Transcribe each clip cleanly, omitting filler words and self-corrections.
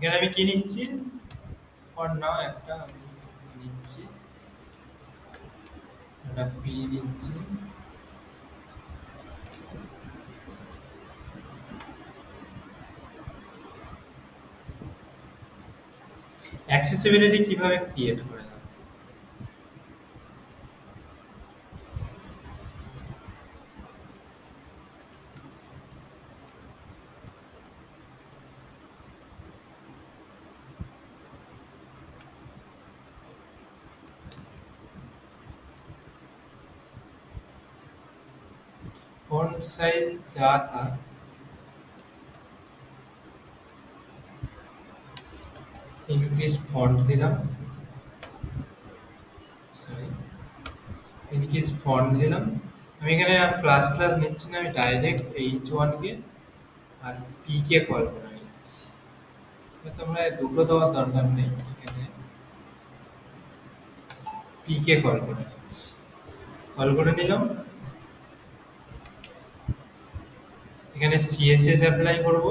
এখানে আমি কি নিচ্ছি, ফর নাও একটা আমি নিচ্ছি, একটা পি নিচ্ছি। অ্যাক্সেসিবিলিটি কিভাবে ক্রিয়েট করে দেবো? ফন্ট সাইজ যা থাক, ইনক্রিজ ফন্ট দিলাম, সরি, ইনক্রিজ ফন্ট দিলাম। আমি এখানে আর ক্লাস ক্লাস নিচ্ছি না, আমি ডাইরেক্ট H1 কে আর পি কে কল করে নিচ্ছি। তোমরা দুটো দেওয়ার দরকার নেই, এখানে পি কে কল করে নিচ্ছি। কল করে নিলাম, এখানে সিএসএস অ্যাপ্লাই করব।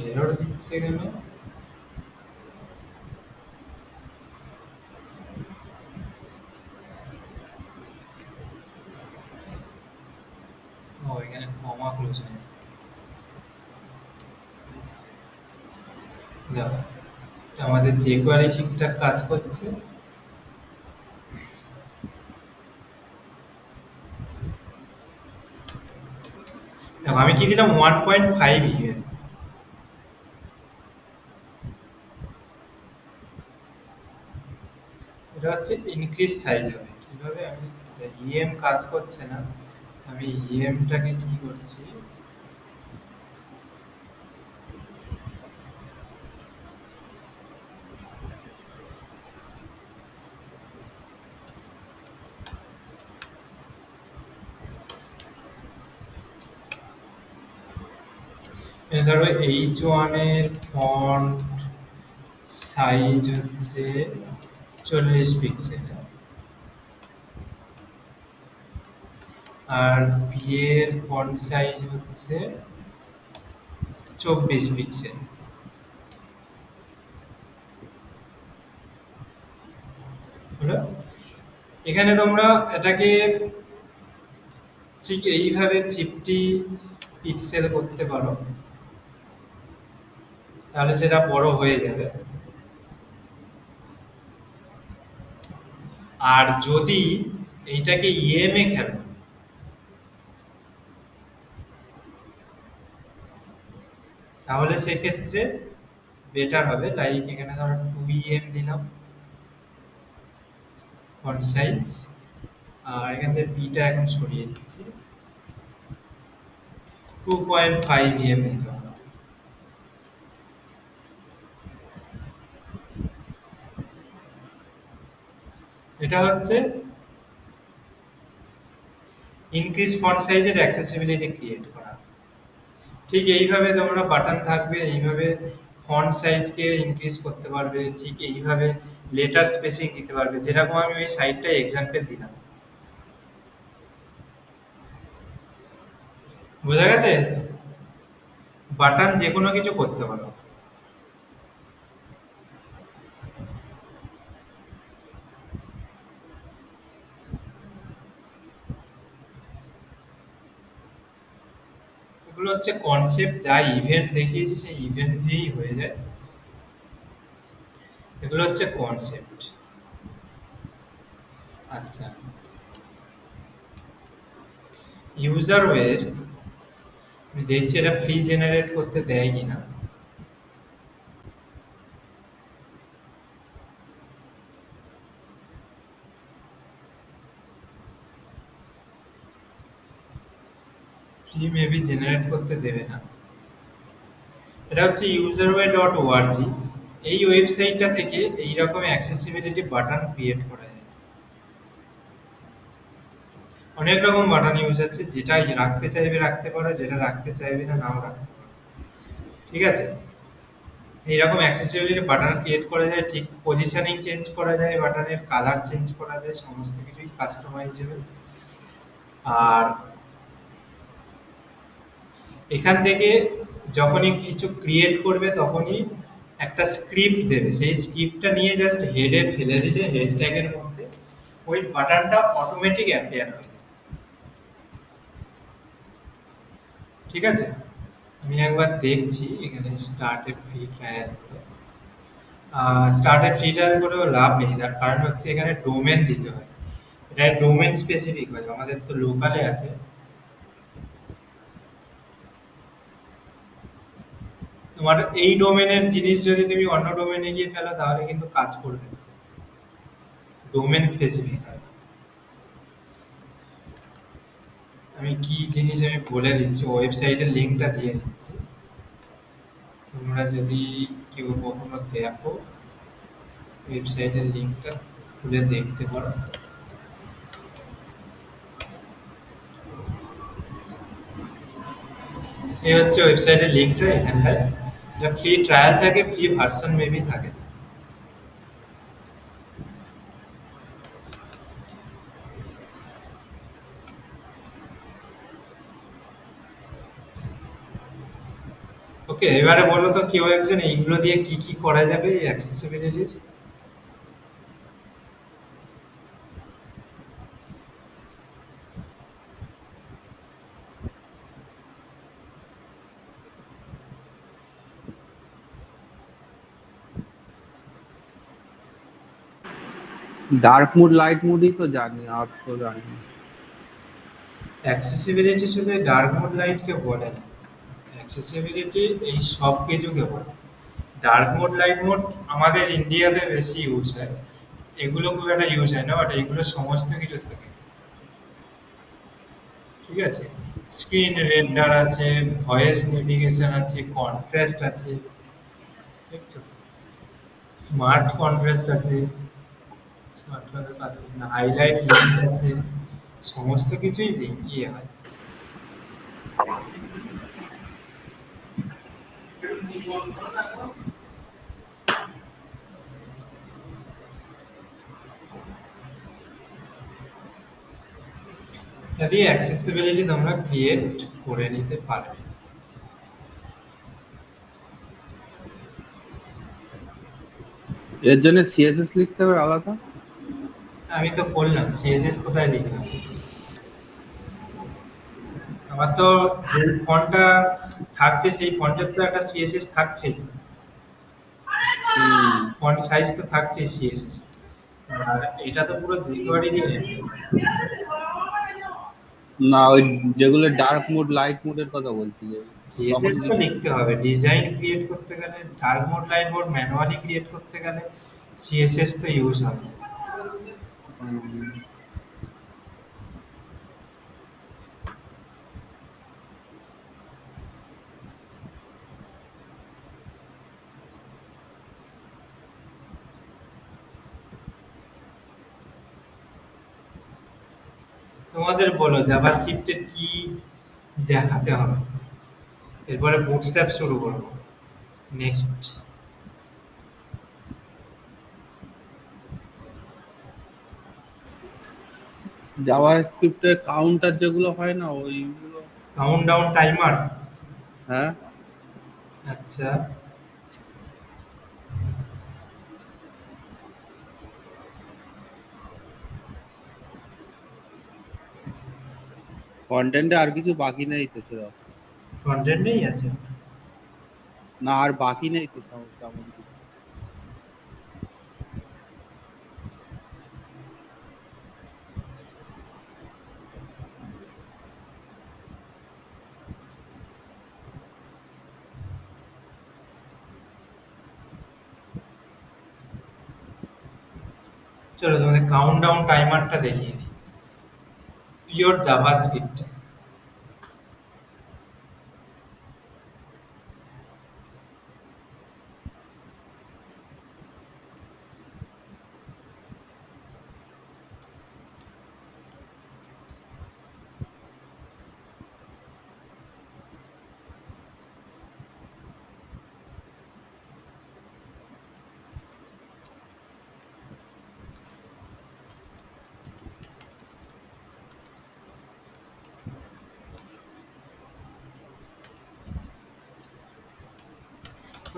এরর দিচ্ছে কেন? ও এখানে কমা ক্লোজ হয়। দেখো আমাদের যে কোয়ারি ঠিকঠাক কাজ করছে। দেখো আমি কি দিলাম 1.5 ইএম, এটা হচ্ছে ইনক্রিজ সাইজ হবে। কিভাবে আমি ইএম কাজ করছে না, আমি ইএমটাকে কি করছি, ধরো H1 এর ফন্ট সাইজ হচ্ছে 40 পিক্সেল, আর পি এর ফন্ট সাইজ হচ্ছে 24 পিক্সেল। হলো? এখানে তোমরা এটাকে ঠিক এইভাবে 50 পিক্সেল করতে পারো, তাহলে সেটা বড় হয়ে যাবে। আর যদি এইটাকে ইএম এ খেলো, তাহলে সেক্ষেত্রে বেটার হবে। লাইক এখানে ধরো 2 দিলাম ফন্ট সাইজ, আর এখান থেকে বিটা এখন সরিয়ে দিচ্ছি, 2.5 নিতে হবে। এটা হচ্ছে ইনক্রিজ ফন্ট সাইজের অ্যাক্সেসিবিলিটি ক্রিয়েট করা। ঠিক এইভাবে তোমরা বাটন থাকবে, এইভাবে ফন্ট সাইজকে ইনক্রিজ করতে পারবে, ঠিক এইভাবে লেটার স্পেসিং দিতে পারবে, যেরকম আমি ওই সাইটটায় এক্সাম্পল দিলাম। বোঝা গেছে? বাটন যে কোনো কিছু করতে পারো। এগুলো হচ্ছে কনসেপ্ট, যা ইভেন্ট দেখিয়েছি সেই ইভেন্ট দিয়েই হয়ে যায়। এগুলো হচ্ছে কনসেপ্ট। আচ্ছা, ইউজার ওয়ের আমি দেখছি এটা ফ্রি জেনারেট করতে দেয় কিনা। ফ্রি মেবি জেনারেট করতে দেবে না। এটা হচ্ছে userway.org, এই ওয়েবসাইটটা থেকে এইরকম অ্যাক্সেসিবিলিটি বাটন ক্রিয়েট করা যায়। অনেক রকম বাটন ইউজ আছে, যেটা রাখতে চাইবে রাখতে পারো, যেটা রাখতে চাইবে না নাও রাখতে পারো। ঠিক আছে? এইরকম অ্যাক্সেসিবিলিটি বাটন ক্রিয়েট করা যায়, ঠিক পজিশনিং চেঞ্জ করা যায়, বাটনের কালার চেঞ্জ করা যায়, সমস্ত কিছুই কাস্টমাইজেবল। আর এখান থেকে যখনই কিছু ক্রিয়েট করবে তখনই একটা স্ক্রিপ্ট দেবে, সেই স্ক্রিপ্টটা নিয়ে জাস্ট হেডে ফেলে দিলে হেড ট্যাগের মধ্যে ওই বাটনটা অটোমেটিক অ্যাপিয়ার হয়ে যাবে। ঠিক আছে? আমি একবার দেখছি এখানে স্টার্ট এ ফ্রি ট্রায়াল করে। স্টার্ট এ ফ্রি ট্রায়াল করেও লাভ নেই, তার কারণ হচ্ছে এখানে ডোমেন দিতে হয়। এটা ডোমেন স্পেসিফিক হয়, আমাদের তো লোকালে আছে। তোমার এই ডোমেনের জিনিস যদি তুমি অন্য ডোমেনে গিয়ে ফেলো তাহলে কিন্তু কাজ করবে না। ডোমেন স্পেসিফিক হয়। আমি কি জিনিস আমি বলে দিচ্ছি, ওয়েবসাইটের লিঙ্কটা দিয়ে দিচ্ছি। তোমরা যদি কেউ কখনো দেখো, ওয়েবসাইটের লিঙ্কটা খুলে দেখতে পারো। এই হচ্ছে ওয়েবসাইটের লিঙ্কটা এখানটায়। এটা ফ্রি ট্রায়াল থাকে, ফ্রি ভার্সন মেবি থাকে। ওকে, এবারে বলো তো কেউ একজন এইগুলো দিয়ে কি কি করা যাবে এই অ্যাক্সেসিবিলিটির। ডার্ক মুড লাইট মুডই তো জানি, আর তো জানি না। অ্যাক্সেসিবিলিটি শুধু ডার্ক মোড লাইটকে বলে না, অ্যাক্সেসিবিলিটি এই সব কিছুকে বলে। ডার্ক মোড লাইট মোড আমাদের ইন্ডিয়াতে বেশি ইউজ হয়, এগুলো খুব একটা ইউজ হয় না, বাট এগুলো সমস্ত কিছু থাকে। ঠিক আছে? স্ক্রিন রেন্ডার আছে, ভয়েস নেভিগেশন আছে, কন্ট্রাস্ট আছে, স্মার্ট কন্ট্রাস্ট আছে, স্মার্ট আছে না, হাইলাইট লিঙ্ক আছে, সমস্ত কিছুই লিঙ্ক ইয়ে হয়। যদি অ্যাক্সেসিবিলিটি তোমরা ক্রিয়েট করে নিতে পারবে। এর জন্য সিএসএস লিখতে হবে আলাদা? আমি তো করলাম, সিএসএস কোথায় লিখলাম? আমার তো যে ফন্টটা থাকছে সেই ফন্টের তো একটা সিএসএস থাকছেই, হুম। ফন্ট সাইজ তো থাকছেই সিএসএস। আর এটা তো পুরো jQuery দিয়ে। না, ওই যেগুলো ডার্ক মুড লাইট মুডের কথা বলছি, যে তখন সিএসএস তো লিখতে লিখতে হবে, ডিজাইন ক্রিয়েট করতে গেলে dark mode light mode manually create করতে গেলে সিএসএস তো ইউজ হবে। হুম। তোমাদের বলো জাভাস্ক্রিপ্টের কি দেখাতে হবে, এরপরে বুটস্ট্র্যাপ শুরু করবো নেক্সট। জাভাস্ক্রিপ্টে কাউন্টার যেগুলো হয় না ওইগুলো। Countdown timer. হ্যাঁ। আচ্ছা। কন্টেন্টে আর কিছু বাকি নেই তো সেরকম? ফ্রন্ট এন্ডেই আছে। না, আর বাকি নেই তো তেমন কিছু। চলো তোমাদের কাউন্টডাউন টাইমারটা দেখিয়ে দিই, পিওর জাভাস্ক্রিপ্ট।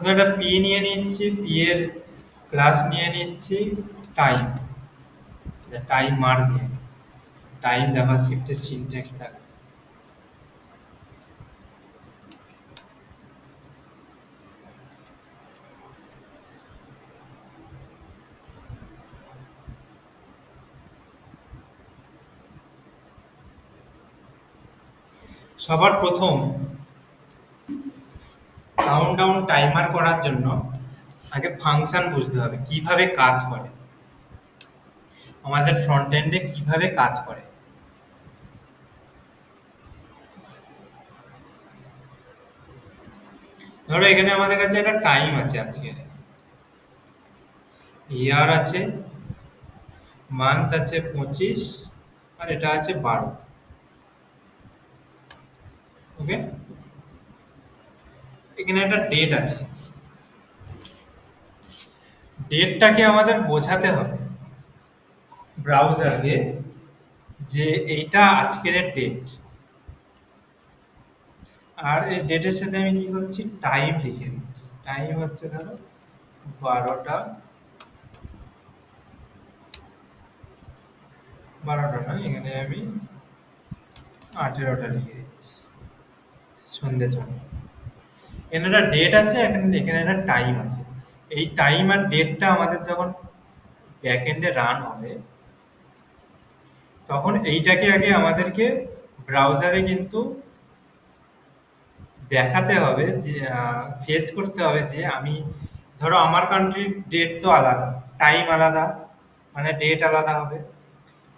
প্রথমে একটা পি নিয়ে নিচ্ছি, পি এর ক্লাস নিয়ে নিচ্ছি টাইম, টাইম মার দিয়ে দিই। টাইম জাভাস্ক্রিপ্টের সিনট্যাক্স থাকে। সবার প্রথম কাউন্টডাউন টাইমার করার জন্য আগে ফাংশন বুঝতে হবে কিভাবে কাজ করে, আমাদের ফ্রন্ট এন্ডে কিভাবে কাজ করে। ধরো এখানে আমাদের কাছে একটা টাইম আছে, আজকে ইয়ার আছে, মান্থ আছে 25, আর এটা আছে 12। ওকে, এখানে একটা ডেট আছে, ডেটটাকে আমাদের বোঝাতে হবে ব্রাউজারকে যে এইটা আজকের ডেট, আর এই ডেটের সাথে আমি কি করছি, টাইম লিখে দিচ্ছি। টাইম হচ্ছে ধরো 12টা, 12টা নয়, এখানে আমি 18টা লিখে দিচ্ছি, সন্ধ্যে 6টা। এখানে একটা ডেট আছে, এখানে একটা টাইম আছে। এই টাইম আর ডেটটা আমাদের যখন ব্যাকএন্ডে রান হবে, তখন এইটাকে আগে আমাদেরকে ব্রাউজারে কিন্তু দেখাতে হবে যে ফেচ করতে হবে যে আমি, ধরো আমার কান্ট্রির ডেট তো আলাদা, টাইম আলাদা, মানে ডেট আলাদা হবে।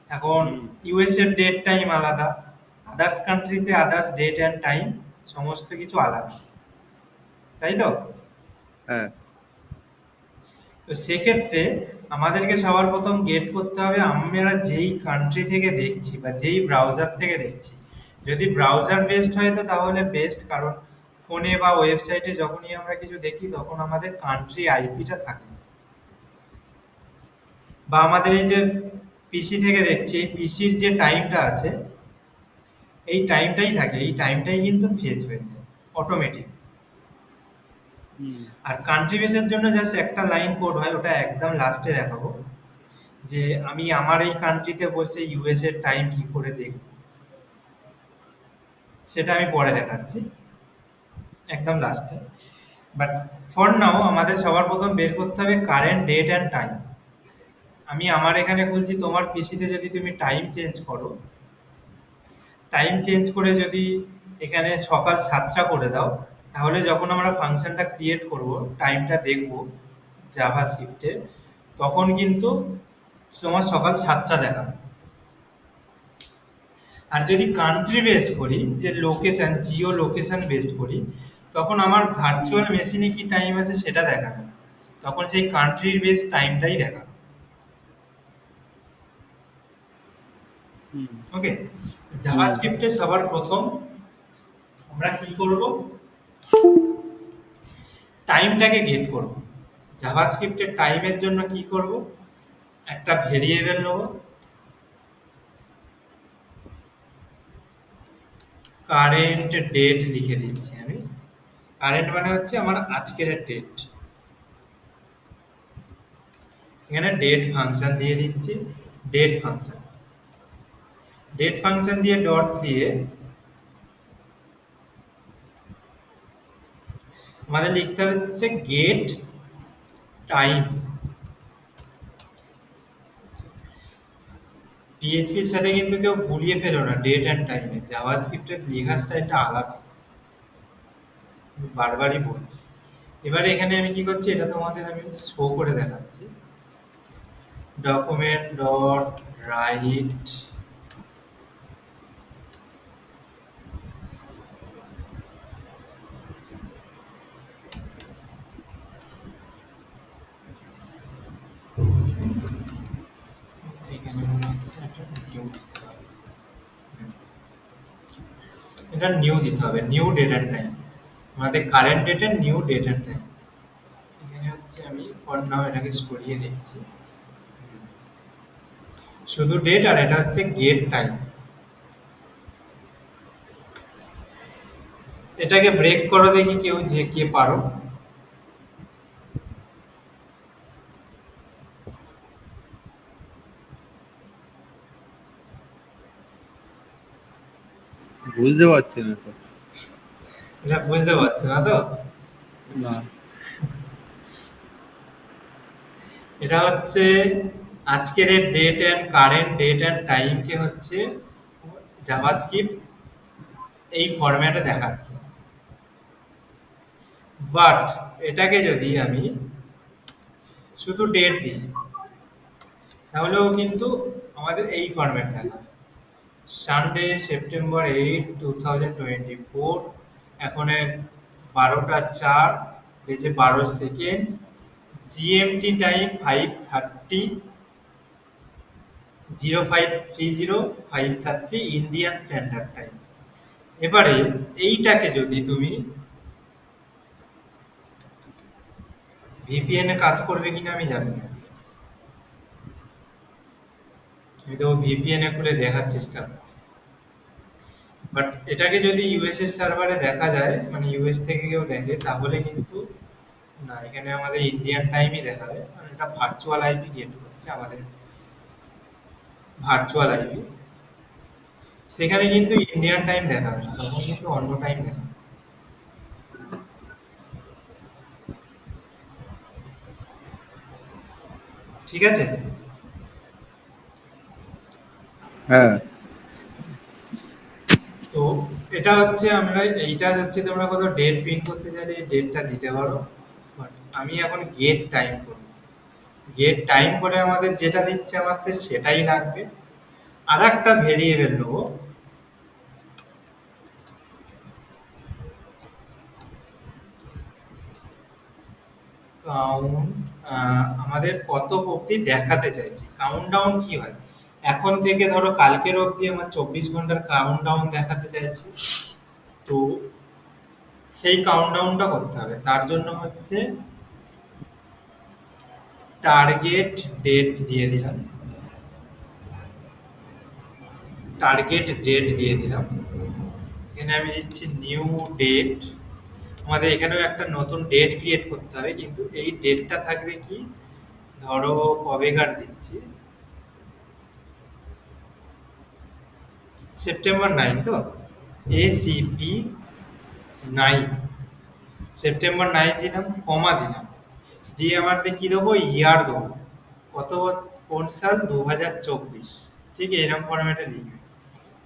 এখন হুম। ইউএস এর ডেট টাইম আলাদা, আদার্স কান্ট্রিতে আদার্স ডেট অ্যান্ড টাইম সমস্ত কিছু আলাদা, তাই তো? হ্যাঁ। তো সেক্ষেত্রে আমাদেরকে সবার প্রথম গেট করতে হবে আমরা যেই কান্ট্রি থেকে দেখছি বা যেই ব্রাউজার থেকে দেখছি। যদি ব্রাউজার বেসড হয় তো তাহলে বেস্ট, কারণ ফোনে বা ওয়েবসাইটে যখনই আমরা কিছু দেখি তখন আমাদের কান্ট্রি আইপিটা থাকে, বা আমাদের এই যে পিসি থেকে দেখছি, এই পিসির যে টাইমটা আছে এই টাইমটাই থাকে, এই টাইমটাই কিন্তু ফেচ হয়ে যায় অটোমেটিক। হুম। আর কান্ট্রি বেসের জন্য জাস্ট একটা লাইন কোড হয়, ওটা একদম লাস্টে দেখাবো, যে আমি আমার এই কান্ট্রিতে বসে ইউএস এর টাইম কি করে দেখব, সেটা আমি পরে দেখাচ্ছি একদম লাস্টে। বাট ফর নাও আমাদের সবার প্রথম বের করতে হবে কারেন্ট ডেট অ্যান্ড টাইম। আমি আমার এখানে বলছি, তোমার পিসিতে যদি তুমি টাইম চেঞ্জ করো, টাইম চেঞ্জ করে যদি এখানে সকাল 7টা করে দাও, তাহলে যখন আমরা ফাংশনটা ক্রিয়েট করব, টাইমটা দেখব জাভাস্ক্রিপ্টে, তখন কিন্তু তোমার সকাল 7টা দেখাবে। আর যদি কান্ট্রি বেস করি, যে লোকেশন, জিও লোকেশন বেসড করি, তখন আমার ভার্চুয়াল মেশিনে কি টাইম আছে সেটা দেখাবে না, তখন সেই কান্ট্রির বেস টাইমটাই দেখাবে। হুম। ওকে, হুম। জাভাস্ক্রিপ্টে সবার প্রথম আমরা কি করব, টাইমটাকে গেট করব। জাভাস্ক্রিপ্টের টাইমের জন্য কি করব, একটা ভেরিয়েবল নেব, কারেন্ট ডেট লিখে দিচ্ছি আমি। কারেন্ট মানে হচ্ছে আমার আজকের ডেট। এখানে ডেট ফাংশন দিয়ে দিচ্ছি, ডেট ফাংশন, ডেট ফাংশন দিয়ে ডট দিয়ে আমাদের লিখতে হবে হচ্ছে গেট টাইম। পিএইচপির সাথে কিন্তু কেউ গুলিয়ে ফেলো না ডেট অ্যান্ড টাইমে, জাভাস্ক্রিপ্টের লেখার স্টাইলটা আলাদা, আমি বারবারই বলছি। এবারে এখানে আমি কি করছি, এটা তোমাদের আমি শো করে দেখাচ্ছি। ডকুমেন্ট ডট রাইট, এখানে মনে হচ্ছে একটা নিউ দিতে হবে, এটা নিউ দিতে হবে, নিউ ডেট অ্যান্ড টাইম, আমাদের কারেন্ট ডেটের নিউ ডেট অ্যান্ড টাইম। এখানে হচ্ছে আমি ফর নাও এটাকে সরিয়ে দিচ্ছি, শুধু ডেট, আর এটা হচ্ছে গেট টাইম। এটাকে ব্রেক করো দেখি কেউ, যে কে পারো। বুঝতে পারছি না তো। এটা বুঝতে পারছো না তো? না। এটা হচ্ছে আজকের date and current date and টাইমকে হচ্ছে জাভাস্ক্রিপ্ট এই ফরম্যাটে দেখাচ্ছে। বাট এটাকে যদি আমি শুধু ডেট দিই তাহলেও কিন্তু আমাদের এই ফরম্যাট দেখাবে। সানডে সেপ্টেম্বর 8, 2024, এখন 12টা 4 বেজে 12 second, GMT time 5:30, 0530, 5:30 Indian standard time. এবারে এইটাকে যদি তুমি ভিপিএন এ কাজ করবে কিনা আমি জানি না, আমি তো ভিপিএন এ খুলে দেখার চেষ্টা করছি। বাট এটাকে যদি ইউএস এর সার্ভারে দেখা যায়, মানে ইউএস থেকে কেউ দেখে, তাহলে কিন্তু না, এখানে আমাদের ইন্ডিয়ান টাইমই দেখাবে, কারণ এটা ভার্চুয়াল আইপি গেট হচ্ছে আমাদের, ভার্চুয়াল আইপি। সেখানে কিন্তু ইন্ডিয়ান টাইম দেখাবে না, তখন কিন্তু অন্য টাইম দেখাবে। ঠিক আছে? হ্যাঁ। তো এটা হচ্ছে আমরা, এইটা হচ্ছে তোমরা কত ডেট প্রিন্ট করতে চাইলে এই ডেটটা দিতে পারো। বাট আমি এখন গেট টাইম করব। গেট টাইম করে আমাদের যেটা দিচ্ছে আমাদের সেটাই লাগবে। আর একটা ভেরিয়েবল নেবো, কাউন্ট, আমাদের কত অবধি দেখাতে চাইছি। কাউন্ট ডাউন কি হয়, এখন থেকে ধরো কালকের অবধি আমার 24 ঘন্টার কাউন্ট ডাউন দেখাতে চাইছি। তো সেই কাউন্ট ডাউনটা করতে হবে, তার জন্য হচ্ছে টার্গেট ডেট দিয়ে দিলাম, টার্গেট ডেট দিয়ে দিলাম। এখানে আমি দিচ্ছি নিউ ডেট। আমাদের এখানেও একটা নতুন ডেট ক্রিয়েট করতে হবে, কিন্তু এই ডেটটা থাকবে কি, ধরো কবেকার দিচ্ছি, সেপ্টেম্বর 9, তো ACP 9, সেপ্টেম্বর 9 দিলাম, কমা দিলাম, দিয়ে আমার কি দেবো, ইয়ার দেবো, কত, কোন সাল, 2024। ঠিক এরকম ফরম্যাটে লিখবে,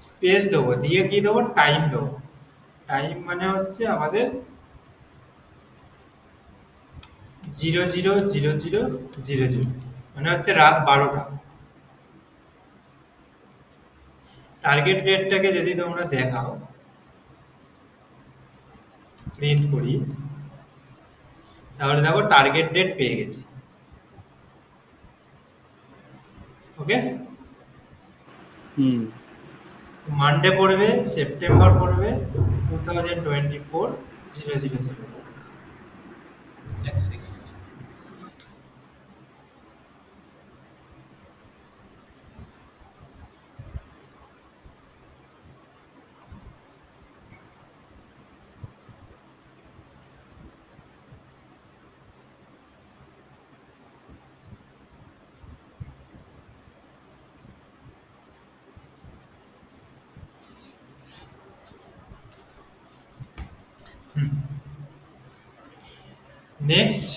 স্পেস দেবো, দিয়ে কি দেবো, টাইম দেবো। টাইম মানে হচ্ছে আমাদের 00:00:00, মানে হচ্ছে রাত 12টা। টার্গেট ডেটটাকে যদি তোমরা দেখাও, প্রিন্ট করি, তাহলে দেখো টার্গেট ডেট পেয়ে গেছি। ওকে, হুম। মানডে পড়বে, সেপ্টেম্বর পড়বে 2024, 00:00। এক সেকেন্ড। নেক্সট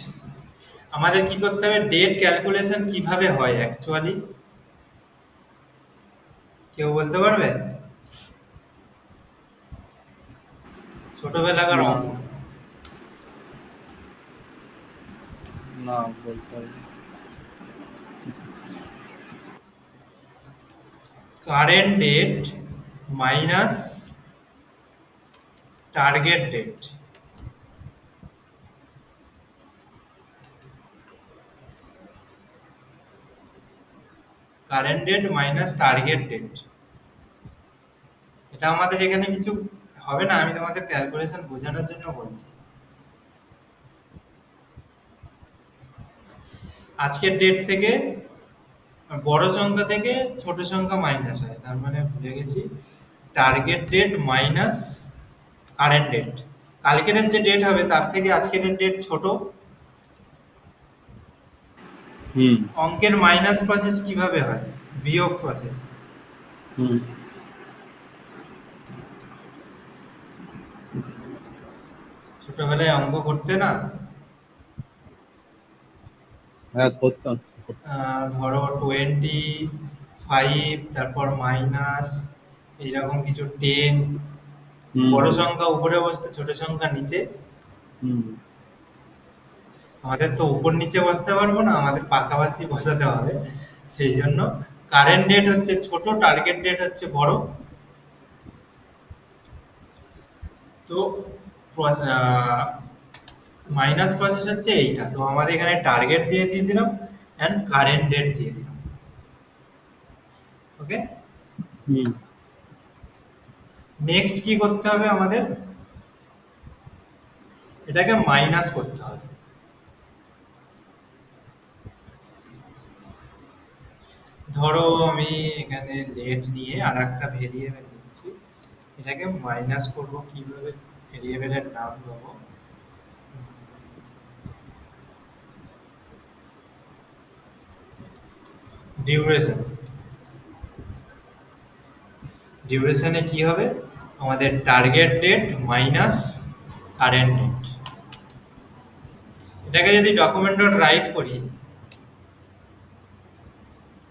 আমাদের কি করতে হবে, ডেট ক্যালকুলেশন কিভাবে হয় অ্যাকচুয়ালি, কেউ বলতে পারবে? ছোটবেলাকার না, অঙ্ক। না বলতে পারবো। Current date minus target date, current date minus target date, এটা আমাদের এখানে কিছু হবে না, আমি তোমাদের ক্যালকুলেশন বোঝানোর জন্য বলছি। আজকের ডেট থেকে বড় সংখ্যা থেকে ছোট সংখ্যা মাইনাস হয়, তার মানে ভুলে গেছি, target date minus current date. কালকের যে ডেট হবে তার থেকে আজকের ডেট ছোট। হুম। অঙ্কের মাইনাস প্রসেস কিভাবে হয়, বিয়োগ প্রসেস। হুম। ছোট্টবেলায় অঙ্ক করতে না? হ্যাঁ, করতাম। ধরো 25, তারপর মাইনাস, এইরকম কিছু 10, হুম, বড় হুম, সংখ্যা উপরে বসতে, ছোট সংখ্যা নিচে। হুম, আমাদের তো উপর নিচে বসাতে পারবো না, আমাদের পাশাপাশি বসাতে হবে। সেই জন্য কারেন্ট ডেট হচ্ছে ছোট, টার্গেট ডেট হচ্ছে বড়। তো মাইনাস প্রসেস হচ্ছে এইটা, তো আমাদের এখানে টার্গেট দিয়ে দিলাম অ্যান্ড কারেন্ট ডেট দিয়ে দিলাম। ওকে, হুম। নেক্সট কি করতে হবে আমাদের? এটাকে মাইনাস করতে হবে। ধরো আমি এখানে লেট নিয়ে আর একটা ভেরিয়েবল নিচ্ছি, এটাকে মাইনাস করব কিভাবে? ভেরিয়েবলের নাম দেবো ডিউরেশন। ডিউরেশনে কি হবে? আমাদের target date minus current date. এটাকে যদি ডকুমেন্ট ডট রাইট করি,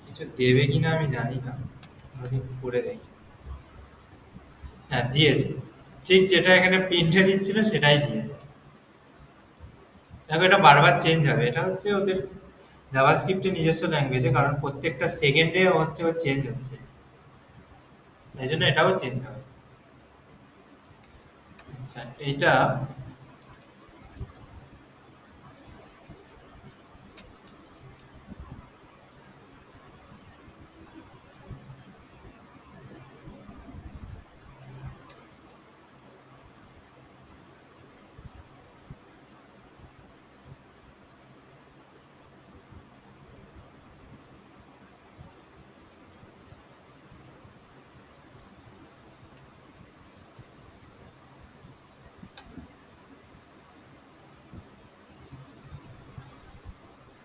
কিছু দেবে কিনা আমি জানি না, যদি করে দেখি। হ্যাঁ, দিয়েছে। ঠিক যেটা এখানে প্রিন্টে দিচ্ছিল সেটাই দিয়েছে। দেখো, এটা বারবার চেঞ্জ হবে, এটা হচ্ছে ওদের জাভাস্ক্রিপ্টের নিজস্ব ল্যাঙ্গুয়েজে, কারণ প্রত্যেকটা সেকেন্ডে হচ্ছে ও চেঞ্জ হচ্ছে, এই জন্য এটাও চেঞ্জ হবে। আচ্ছা, এইটা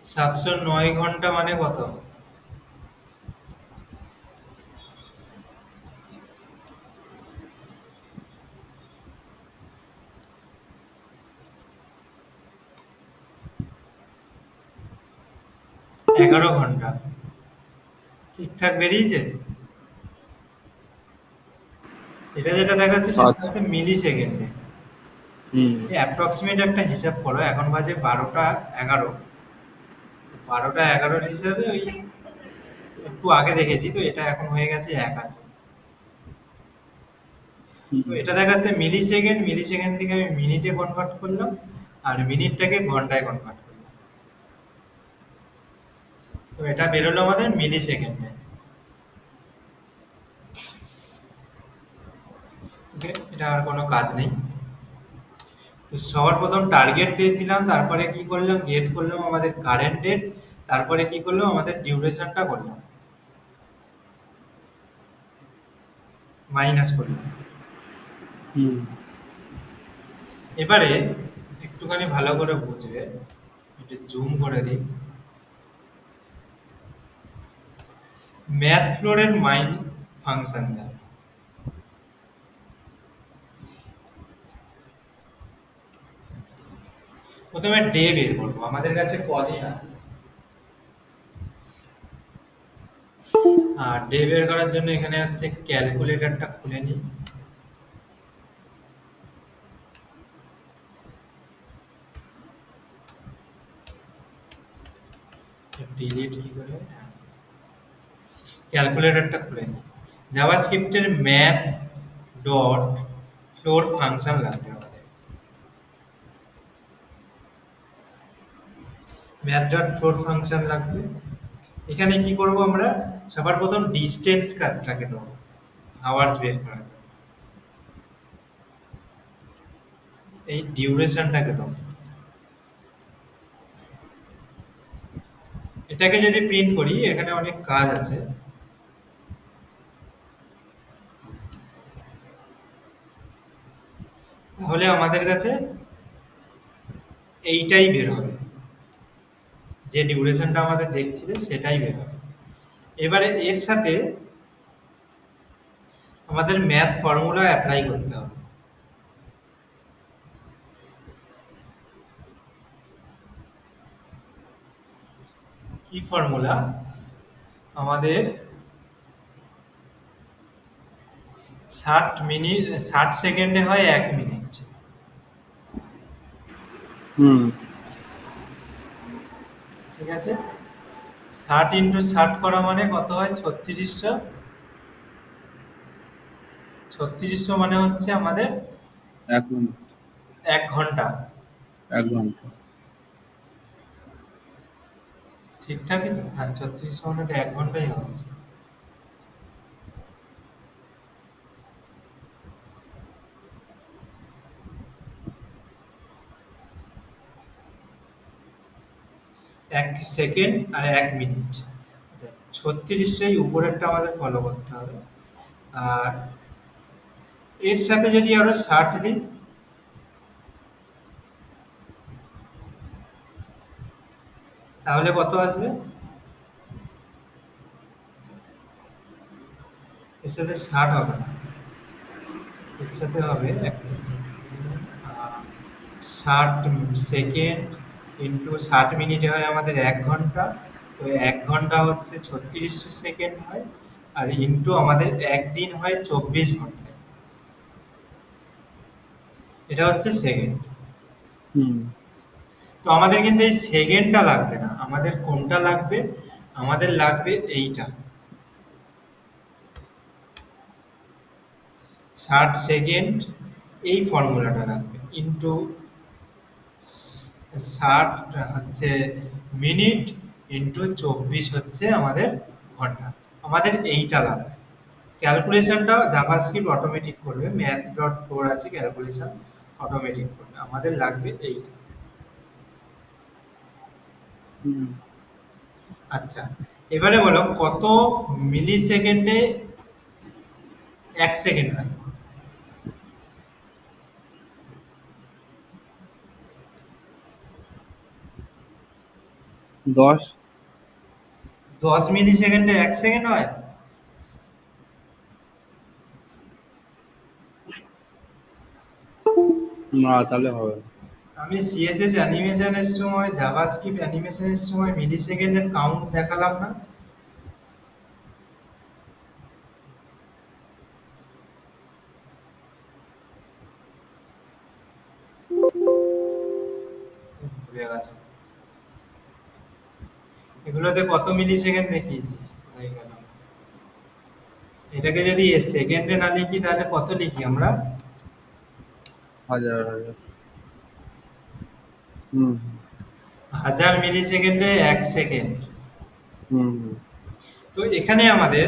709 ঘন্টা মানে কত? 11 ঘন্টা। ঠিকঠাক বেরিয়েছে? এটা যেটা দেখাচ্ছে সেটা আচ্ছা। হচ্ছে মিলি সেকেন্ডে। হুম, অ্যাপ্রক্সিমেট একটা হিসাব করো, এখন বাজে 12টা 11। 12টা 11 হিসাবে ওই একটু আগে দেখেছি, তো এটা এখন হয়ে গেছে 81। হুম, তো এটা দেখাচ্ছে মিলি সেকেন্ড, মিলি সেকেন্ড থেকে আমি মিনিটে কনভার্ট করলাম, আর মিনিটটাকে ঘন্টায় কনভার্ট করলাম। তো এটা বেরোলো আমাদের মিলি সেকেন্ডে। ওকে, এটা আর কোনো কাজ নেই। তো সবার প্রথম টার্গেট দিয়ে দিলাম, তারপরে কি করলাম, গেট করলাম আমাদের কারেন্ট ডেট, তারপরে কি করলাম, আমাদের ডিউরেশনটা করলাম, মাইনাস করলাম। হুম। এবারে একটুখানি ভালো করে বুঝবে, একটু জুম করে দিই। ম্যাথ ফ্লোরের মাইন ফাংশন যা, প্রথমে ডে বের করবো, আমাদের কাছে কদিন আছে। আর ডে বের করার জন্য এখানে হচ্ছে ক্যালকুলেটরটা খুলে নিই। ডিলিট কি করে, ক্যালকুলেটরটা খুলে নিই। জাভাস্ক্রিপ্টের ম্যাথ ডট ফ্লোর ফাংশন লাগবে আমাদের। ম্যাথ ডট ফ্লোর ফাংশন লাগবে। এখানে কি করব আমরা? সবার প্রথম ডিস্টেন্স কাটটাকে দেবো, আওয়ার্স বের করার জন্য। এই ডিউরেশনটাকে দেবো। এটাকে যদি প্রিন্ট করি, এখানে অনেক কাজ আছে। তাহলে আমাদের কাছে এইটাই বের হবে, যে ডিউরেশনটা আমাদের দেখছিলে সেটাই বের হবে। এবারে এর সাথে আমাদের ম্যাথ ফর্মুলা অ্যাপ্লাই করতে হবে। কি ফর্মুলা? আমাদের 60 মিনিট 60 সেকেন্ডে হয় 1 মিনিট। হুম। ঠিক আছে, 60 × 60 করা মানে কত হয়? 3600। 3600 মানে হচ্ছে আমাদের 1 মিনিট। 1 ঘন্টা। 1 ঘন্টা। ঠিকঠাকই তো? হ্যাঁ, 3600 মানে তো 1 ঘন্টাই হওয়া উচিত। এক সেকেন্ড আর 1 মিনিট। আচ্ছা, 3600 উপরেরটা আমাদের ফলো করতে হবে। আর এর সাথে যদি আরো 60 দিই, তাহলে কত আসবে? এর সাথে 60 হবে না, এর সাথে হবে একটা সেকেন্ড। 60 সেকেন্ড ইন্টু 60 মিনিটে হয় আমাদের 1 ঘন্টা। তো 1 ঘন্টা হচ্ছে 3600 সেকেন্ড হয়। আর ইন্টু আমাদের একদিন হয় 24 ঘন্টায়। এটা হচ্ছে সেকেন্ড। হুম। তো আমাদের কিন্তু এই সেকেন্ডটা লাগবে না, আমাদের কোনটা লাগবে? আমাদের লাগবে এইটা, 60 সেকেন্ড। এই ফর্মুলাটা লাগবে ইন্টু 60 হচ্ছে মিনিট, ইন্টু 24 হচ্ছে আমাদের ঘন্টা। আমাদের এইটা লাগবে। ক্যালকুলেশনটা জাভাস্ক্রিপ্ট অটোমেটিক করবে, math.4 আছে, ক্যালকুলেশন অটোমেটিক করবে। আমাদের লাগবে এইটা। হুম। আচ্ছা, এবারে বলো কত মিলি সেকেন্ডে 1 সেকেন্ড হয়? 10। 10 মিলি সেকেন্ডে 1 সেকেন্ড হয়? না, তাহলে হবে না। আমি সিএসএস অ্যানিমেশনের সময়, জাভাস্ক্রিপ্ট অ্যানিমেশনের সময় মিলি সেকেন্ডের কাউন্ট দেখালাম না? ভুলে গেছো? এগুলোতে কত মিলি সেকেন্ড দেখিয়েছি? কোথায় গেল? এটাকে যদি সেকেন্ডে না লিখি তাহলে কত লিখি আমরা? হাজার হাজার। হুম। 1000 মিলি সেকেন্ডে 1 সেকেন্ড। হুম। হুম। তো এখানে আমাদের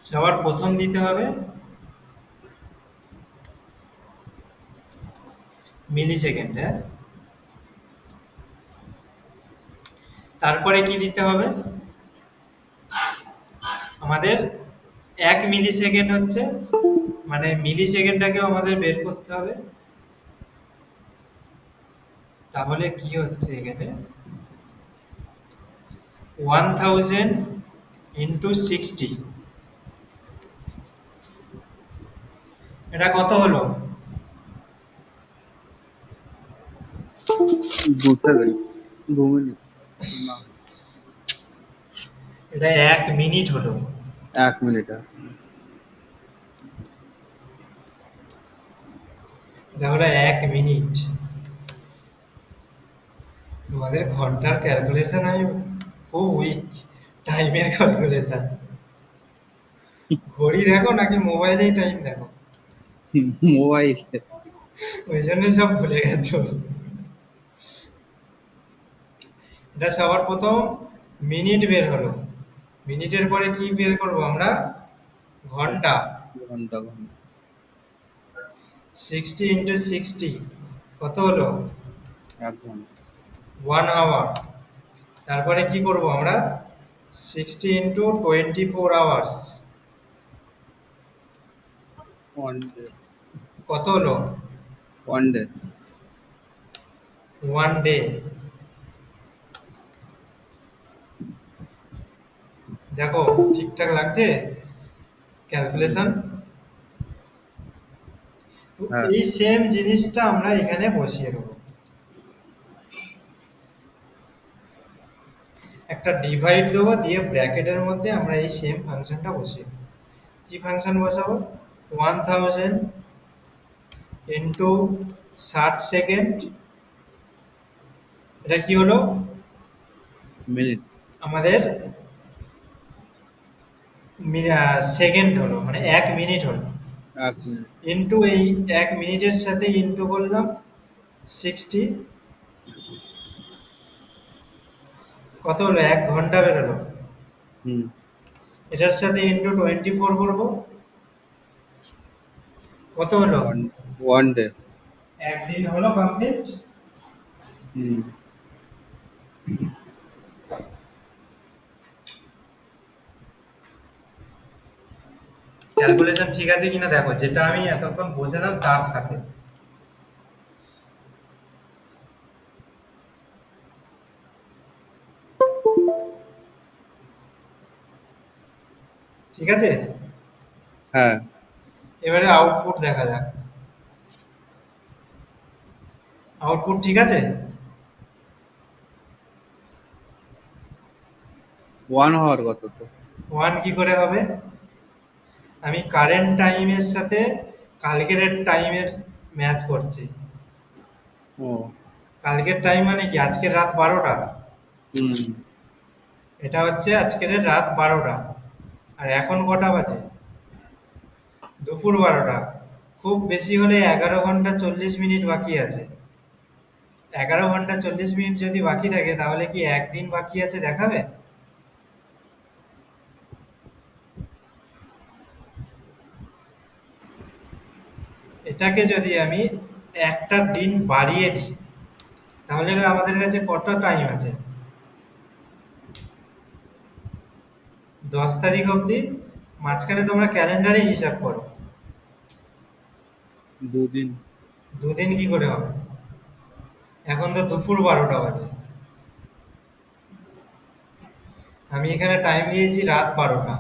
সবার প্রথম দিতে হবে মিলি সেকেন্ড। হ্যাঁ, তারপরে কি দিতে হবে? আমাদের 1 মিলি সেকেন্ড হচ্ছে, মানে মিলি সেকেন্ডটাকেও আমাদের বের করতে হবে। তাহলে কি হচ্ছে এখানে? 1000 × 60। এটা কত হলো? 2 সেকেন্ড। 2 মিনিট। না। এটা 1 মিনিট হলো। 1 মিনিট। এটা হলো 1 মিনিট। তোমাদের ঘন্টার ক্যালকুলেশন আমি খুব উইক, টাইমের ক্যালকুলেশন। ঘড়ি দেখো নাকি মোবাইলেই টাইম দেখো? মোবাইল। ওই জন্যই সব ভুলে গেছো। এটা সবার প্রথম মিনিট বের হলো। মিনিটের পরে কি বের করব আমরা? ঘন্টা। ঘন্টা ঘন্টা। 60 × 60 কত হলো? 1 ঘন্টা। 1 আওয়ার। তারপরে কি করব আমরা? 60 × 24 আওয়ার্স ওয়ান ডে। কত হলো? One day. 1 ডে। দেখো ঠিকঠাক লাগছে ক্যালকুলেশন? তো হ্যাঁ। এই সেম জিনিসটা আমরা এখানে বসিয়ে দেবো। একটা ডিভাইড দেবো, দিয়ে ব্র্যাকেটের মধ্যে আমরা এই সেম ফাংশনটা বসিয়ে দেবো। কি ফাংশন বসাবো? 1000 ইন্টু 60 সেকেন্ড, এটা কি হলো মিনিট। আমাদের সেকেন্ড হলো, মানে 1 মিনিট হলো। 1 মিনিট। ইন্টু এই 1 মিনিটের সাথে ইন্টু করলাম 60, কত হলো? 1 ঘন্টা বেরোলো। হুম। এটার সাথে ইন্টু 24 করবো, কত হলো? One one day. একদিন হলো কমপ্লিট। হুম। ক্যালকুলেশন ঠিক আছে কিনা দেখো, যেটা আমি এতক্ষণ বোঝালাম তার সাথে। ঠিক আছে, হ্যাঁ। এবারে আউটপুট দেখা যাক। আউটপুট ঠিক আছে? 1 হওয়ার কথা তো। 1 কি করে হবে? আমি কারেন্ট টাইমের সাথে কালকের টাইমের ম্যাচ করছি। ও। কালকের টাইম মানে কি? আজকের রাত 12টা। হুম। এটা হচ্ছে আজকের রাত 12টা। আর এখন কটা বাজে? দুপুর 12টা। খুব বেশি হলে 11 ঘন্টা 40 মিনিট বাকি আছে। 11 ঘন্টা 40 মিনিট যদি বাকি থাকে, তাহলে কি একদিন বাকি আছে দেখাবে? এটাকে যদি আমি একটা দিন বাড়িয়ে দিই, তাহলে আমাদের কাছে কত টাইম আছে? 10 তারিখ অবধি। মাঝখানে তোমরা ক্যালেন্ডারে হিসাব করো। 2 দিন। দুদিন কি করে হবে? এখন তো দুপুর 12টা বাজে, আমি এখানে টাইম দিয়েছি রাত 12টা।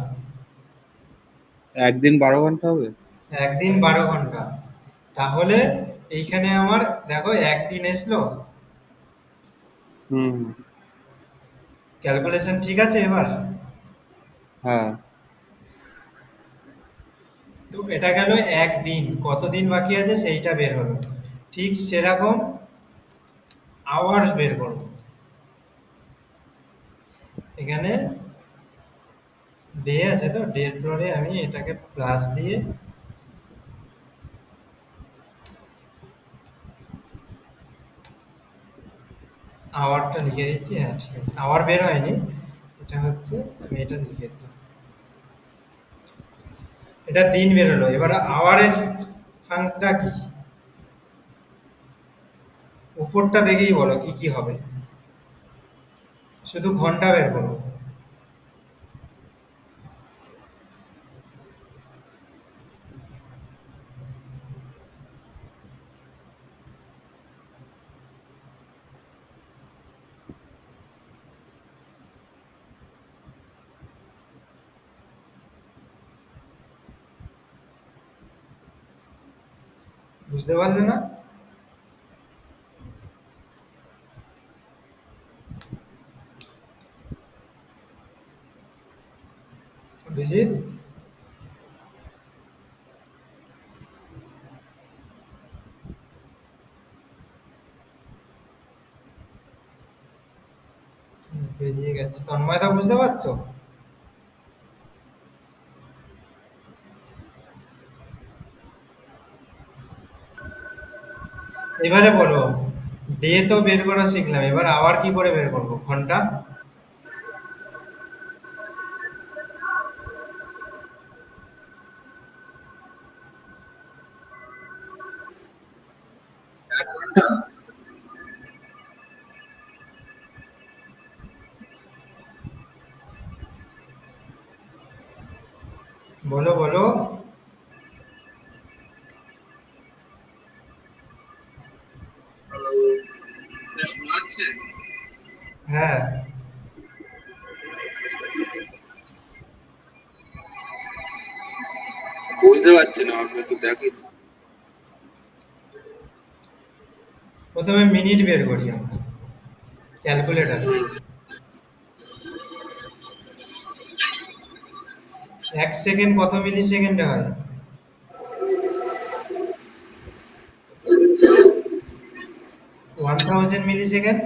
একদিন 12 ঘন্টা হবে। একদিন 12 ঘন্টা। তাহলে এইখানে আমার দেখো একদিন এসলো। হুম। ক্যালকুলেশন ঠিক আছে এবার? হ্যাঁ। তো এটা গেল একদিন, কতদিন বাকি আছে সেইটা বের হলো। ঠিক সেরকম আওয়ার্স বের করব। এখানে ডে আছে, তো ডের পরে আমি এটাকে প্লাস দিয়ে আওয়ারটা লিখে দিচ্ছি। হ্যাঁ ঠিক আছে, আওয়ার বের হয়নি, এটা হচ্ছে, আমি এটা লিখে দিলাম। এটা দিন বের হলো। এবার আওয়ারের ফাংশনটা কি? উপরটা দেখেই বলো কি কি হবে। শুধু ঘন্টা বের করো। বুঝতে পারলে না? অভিজিৎ, বেরিয়ে গেছে। তন্ময়দা বুঝতে পারছো? এবারে বলো, ডে তো বের করা শিখলাম, এবার আওয়ার কি করে বের করবো? ঘন্টা। বলো বলো। হ্যাঁ, বুঝতে পারছি না, আমি একটু দেখি। প্রথমে মিনিট বের করি আমরা ক্যালকুলেটারে। এক সেকেন্ড কত মিলি সেকেন্ডে হয়? ওয়ান থাউজেন্ড মিলি সেকেন্ড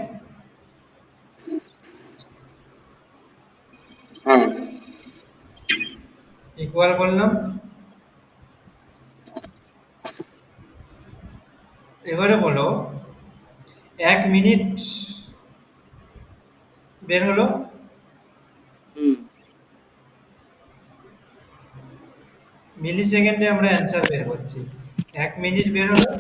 হ্যাঁ। ইকুয়াল করলাম। এবারে বলো 1 মিনিট বের হলো, হুম। মিলি সেকেন্ডে আমরা অ্যান্সার বের করছি। 1 মিনিট বের হলো,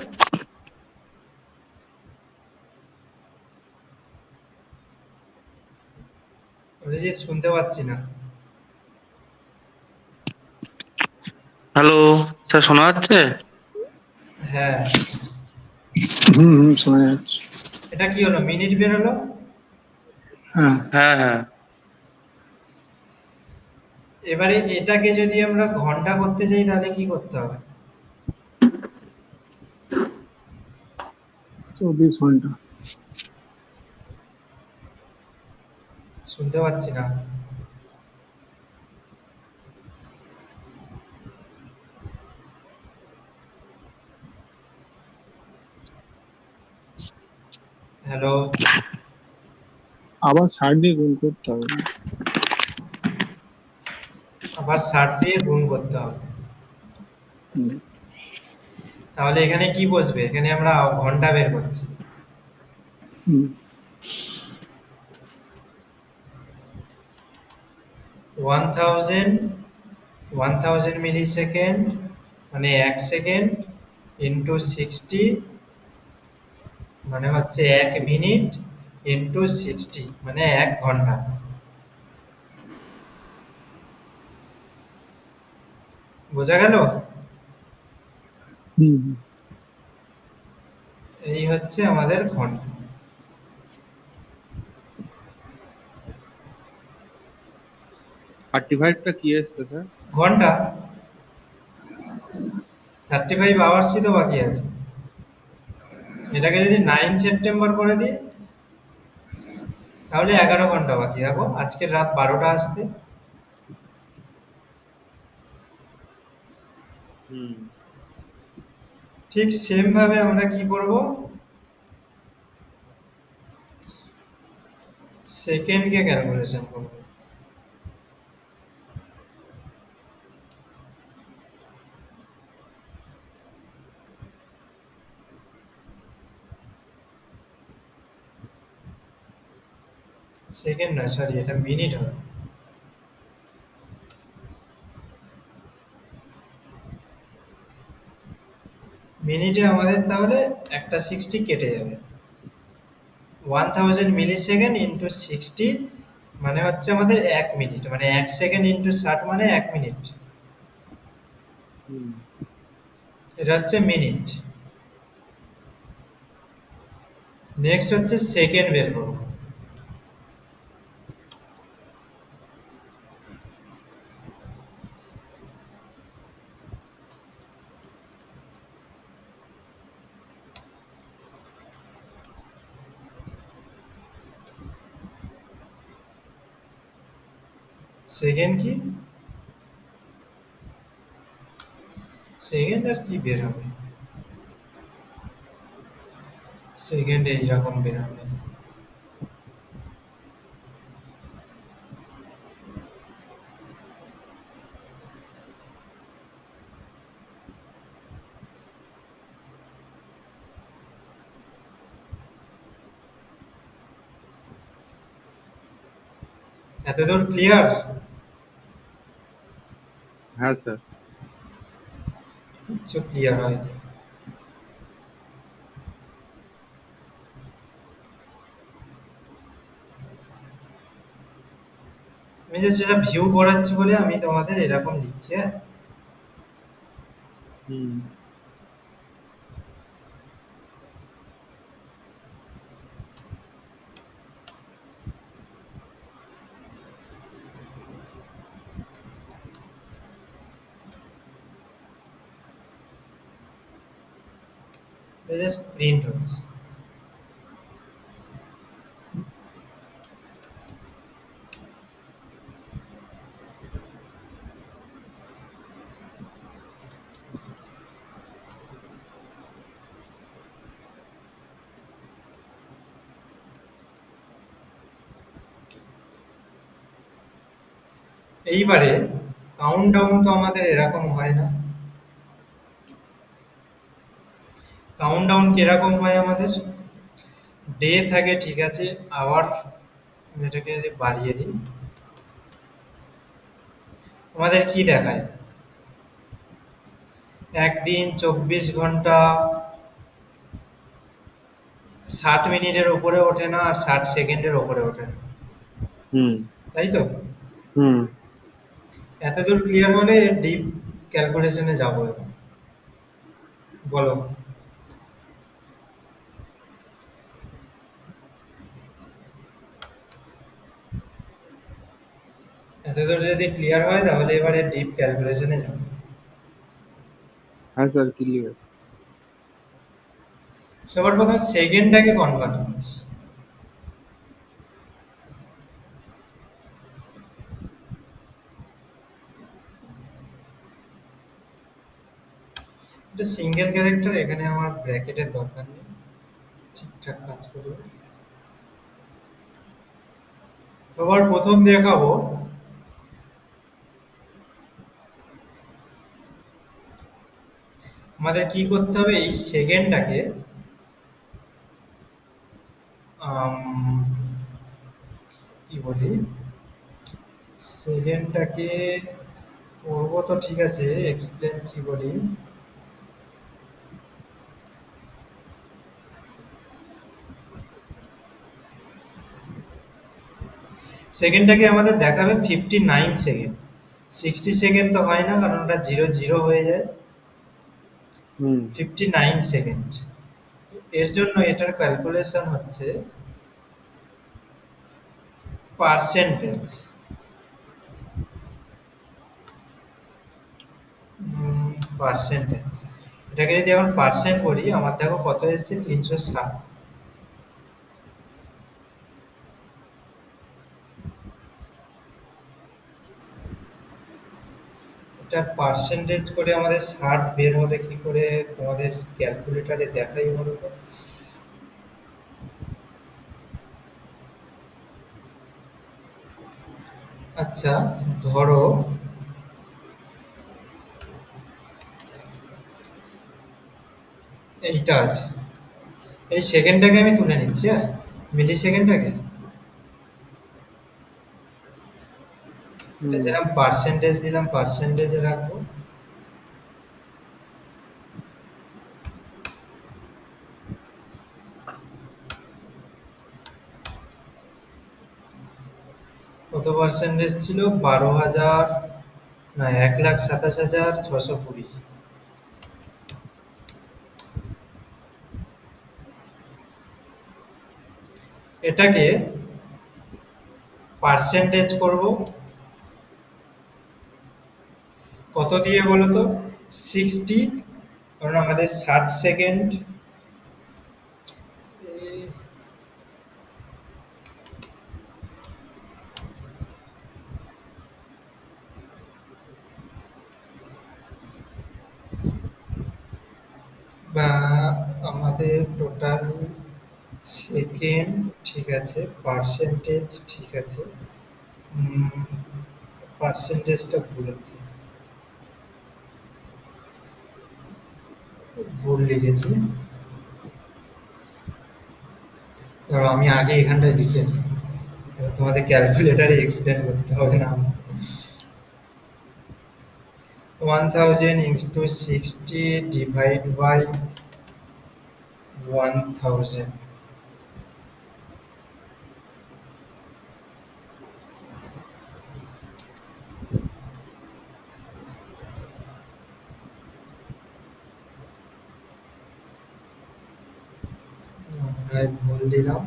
অরিজিৎ শুনতে পাচ্ছি না। হ্যালো, স্যার শোনা যাচ্ছে? হ্যাঁ, হুম হুম, শোনা যাচ্ছে। এটা কি হলো, মিনিট বের হলো। হ্যাঁ, হ্যাঁ, হ্যাঁ। এবারে এটাকে যদি আমরা ঘন্টা করতে চাই তাহলে কি করতে হবে? 24 ঘন্টা। শুনতে পাচ্ছি না। হ্যালো, আবার 60 দিয়ে গুণ করতে হবে। আবার 60 দিয়ে গুণ করতে হবে। হুম, তাহলে এখানে কি বসবে? এখানে আমরা ঘন্টা বের করছি। হুম, 1000 1000 মিলি সেকেন্ড মানে 1 সেকেন্ড ইন্টু 60 মানে হচ্ছে 1 মিনিট ইন্টু 60 মানে 1 ঘন্টা। বোঝা গেল? হুম, হুম। এই হচ্ছে আমাদের ঘন্টা। 35টা কি এসছে স্যার? ঘন্টা 35 আওয়ার্সই তো বাকি আছে। এটাকে যদি 9 সেপ্টেম্বর করে দিই তাহলে 11 ঘন্টা বাকি। দেখো আজকের রাত 12টা আসতে। হুম, ঠিক সেম ভাবে আমরা কি করব, সেকেন্ডকে ক্যালকুলেশন করব। সেকেন্ড নয়, সরি, এটা মিনিট হবে। মিনিটে আমাদের তাহলে একটা 60 কেটে যাবে। 1000 মিলি সেকেন্ড ইন্টু 60 মানে হচ্ছে আমাদের 1 মিনিট, মানে 1 সেকেন্ড ইন্টু 60 মানে 1 মিনিট। হুম। এটা হচ্ছে মিনিট। নেক্সট হচ্ছে সেকেন্ড বের করবো। সেকেন্ড কি, সেকেন্ড আর কি বের হবে, সেকেন্ড এইরকম বের হবে। এতদূর ক্লিয়ার? হ্যাঁ স্যার। কিচ্ছু ক্লিয়ার হয়নি। আমি যে সেটা ভিউ করাচ্ছি বলে আমি তোমাদের এরকম লিখছি। হ্যাঁ, হুম, জাস্ট প্রিন্ট হচ্ছে। এইবারে কাউন্টডাউন তো আমাদের এরকম হয় না। কাউন্টডাউন কিরকম হয় আমাদের? ডে থাকে, ঠিক আছে। আবার এটাকে যদি বাড়িয়ে দিই, আমাদের কি দেখায়? একদিন, 24 ঘন্টা, 60 মিনিটের উপরে ওঠে না, আর 60 সেকেন্ডের উপরে ওঠে না, হুম তাই তো? হুম এতদূর ক্লিয়ার হলে ডিপ ক্যালকুলেশনে যাবো এবার। বলো। এতদূর যদি ক্লিয়ার হয় তাহলে এবারে ডিপ ক্যালকুলেশনে যাবো। হ্যাঁ স্যার ক্লিয়ার। সবার প্রথম সেকেন্ডটাকে কনভার্ট করছি। এটা সিঙ্গেল ক্যারেক্টার, এখানে আমার ব্র্যাকেটের দরকার নেই, ঠিকঠাক কাজ করবে। সবার প্রথম দেখাবো আমাদের কি করতে হবে, এই সেকেন্ডটাকে কি বলি, সেকেন্ডটাকে করবো তো ঠিক আছে, এক্সপ্লেন কি বলি। সেকেন্ডটাকে আমাদের দেখাবে 59 সেকেন্ড। 60 সেকেন্ড তো হয় না, কারণ ওটা 0 0 হয়ে যায়। হুম 59 সেকেন্ড। এর জন্য এটার ক্যালকুলেশন হচ্ছে পার্সেন্টেজ। পার্সেন্টেজ, এটাকে যদি এখন পার্সেন্ট করি, আমার দেখো কত এসছে, 360। এটা পার্সেন্টেজ করে আমাদের 60 বের হবে কি করে, তোমাদের ক্যালকুলেটারে দেখাই বলো তো। আচ্ছা, ধরো এইটা আছে, এই সেকেন্ডটাকে আমি তুলে নিচ্ছি, হ্যাঁ, মিলি সেকেন্ডটাকে। এটা হুম যেরকম পার্সেন্টেজ দিলাম, পার্সেন্টেজে রাখবো। কত পার্সেন্টেজ ছিল? 12,000, না, 1,27,620। এটাকে পার্সেন্টেজ করব কত দিয়ে বলো তো? 60, কারণ আমাদের 60 সেকেন্ড। বা আমাদের টোটাল সেকেন্ড, ঠিক আছে, পার্সেন্টেজ, ঠিক আছে, পার্সেন্টেজটা ভুল আছে, ভুল লিখেছি। ধরো আমি আগে এখানটায় লিখে নিই, এবার তোমাদের ক্যালকুলেটারে এক্সপ্লেন করতে হবে না। 1000 ইন্টু 60 ডিভাইড বাই 1000। ভুল দিলাম।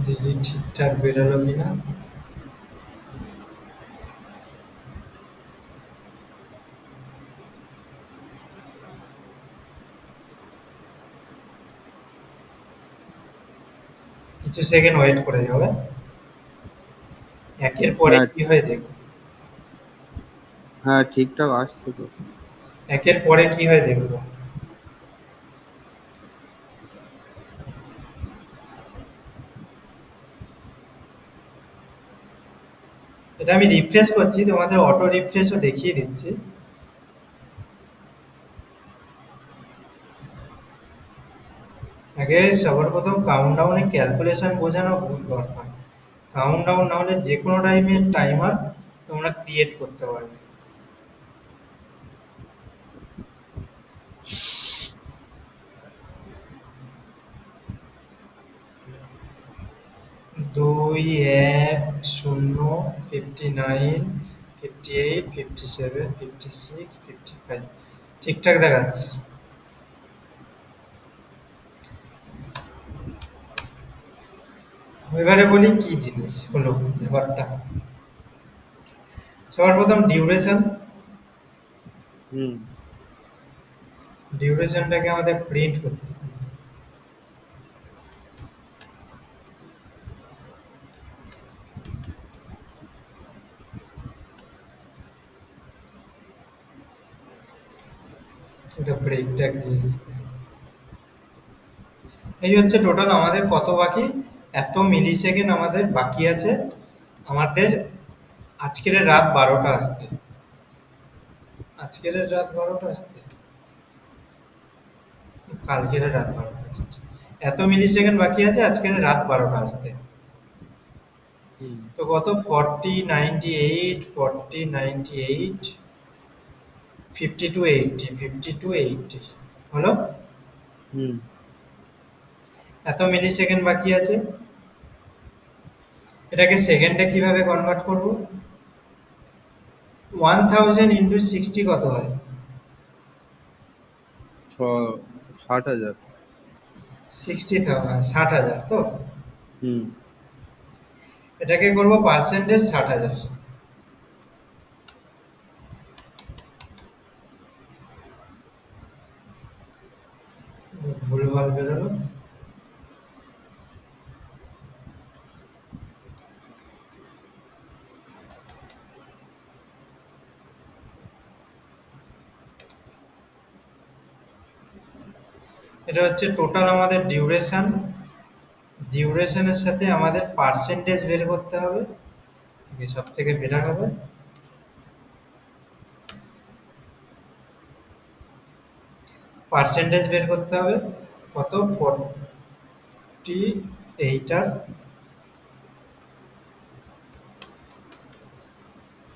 দেখি ঠিকঠাক বেরোলো কিনা। কিছু সেকেন্ড ওয়েট করে যাবে, একের পরে হ্যাঁ কি হয় দেখো। হ্যাঁ ঠিকঠাক আসছে তো। একের পরে কি হয় দেখবো। এটা আমি রিফ্রেশ করছি, তোমাদের অটো রিফ্রেশও দেখিয়ে দিচ্ছি। আগে সবার প্রথম কাউন্টডাউনে ক্যালকুলেশন বোঝানো দরকার। কাউন্টডাউন না হলে যে কোনো টাইমের টাইমার তোমরা ক্রিয়েট করতে পারবে। দুই, এক, শূন্য, 59, 58, 57, 56, 55 ঠিকঠাক দেখাচ্ছে। এবারে বলি কি জিনিস হলো ব্যাপারটা। সবার প্রথম ডিউরেশন। হুম ডিউরেশনটাকে আমাদের প্রিন্ট করতে হবে। এটা ব্রেকটা দিয়ে দিই। এই হচ্ছে টোটাল আমাদের কত বাকি, এত মিলি সেকেন্ড আমাদের বাকি আছে আমাদের আজকের রাত 12টা আসতে। আজকের রাত 12টা আসতে, কালকের রাত 12টা আসতে। এত মিলি সেকেন্ড বাকি আছে আজকের রাত 12টা আসতে। হুম তো কত, 40, 98, 40, 98, 52, 80, 52, 80 হলো। হুম এত মিলি সেকেন্ড বাকি আছে। এটাকে সেকেন্ডে কিভাবে কনভার্ট করব? 1000 × 60 কত হয়? 60,000। 60,000 তো। হুম এটাকে করব পার্সেন্টেজ 60,000। ভুলভাল বেরোলো। এটা হচ্ছে টোটাল আমাদের ডিউরেশন। ডিউরেশনের সাথে আমাদের পার্সেন্টেজ বের করতে হবে, সব থেকে বেটার হবে। পার্সেন্টেজ বের করতে হবে কত, 48 আর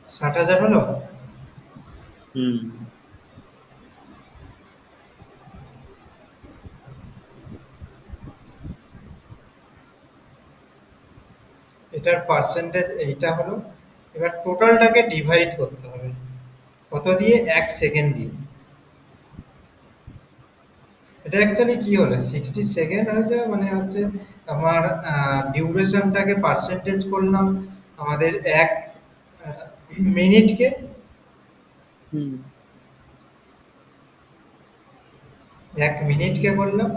60,000 হলো। হুম এটার পার্সেন্টেজ এইটা হলো। এবার টোটালটাকে ডিভাইড করতে হবে কত দিয়ে, 1 সেকেন্ড দিয়ে। এটা অ্যাকচুয়ালি কি হলো, 60 সেকেন্ড হয়ে যাবে মানে হচ্ছে আমার ডিউরেশনটাকে পার্সেন্টেজ করলাম আমাদের 1 মিনিটকে। হুম 1 মিনিটকে করলাম।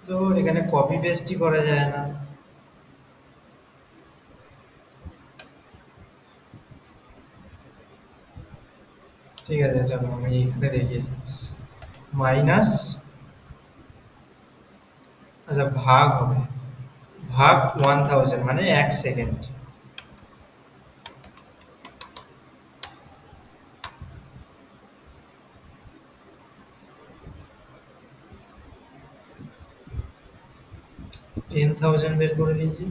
তো এখানে কপি পেস্টই করা যায় না। ঠিক আছে, চলো আমি এখানে দেখিয়ে দিচ্ছি। মাইনাস, আচ্ছা ভাগ হবে, ভাগ 1000 মানে 1 সেকেন্ড। টেন থাউজেন্ড বের করে দিয়েছি।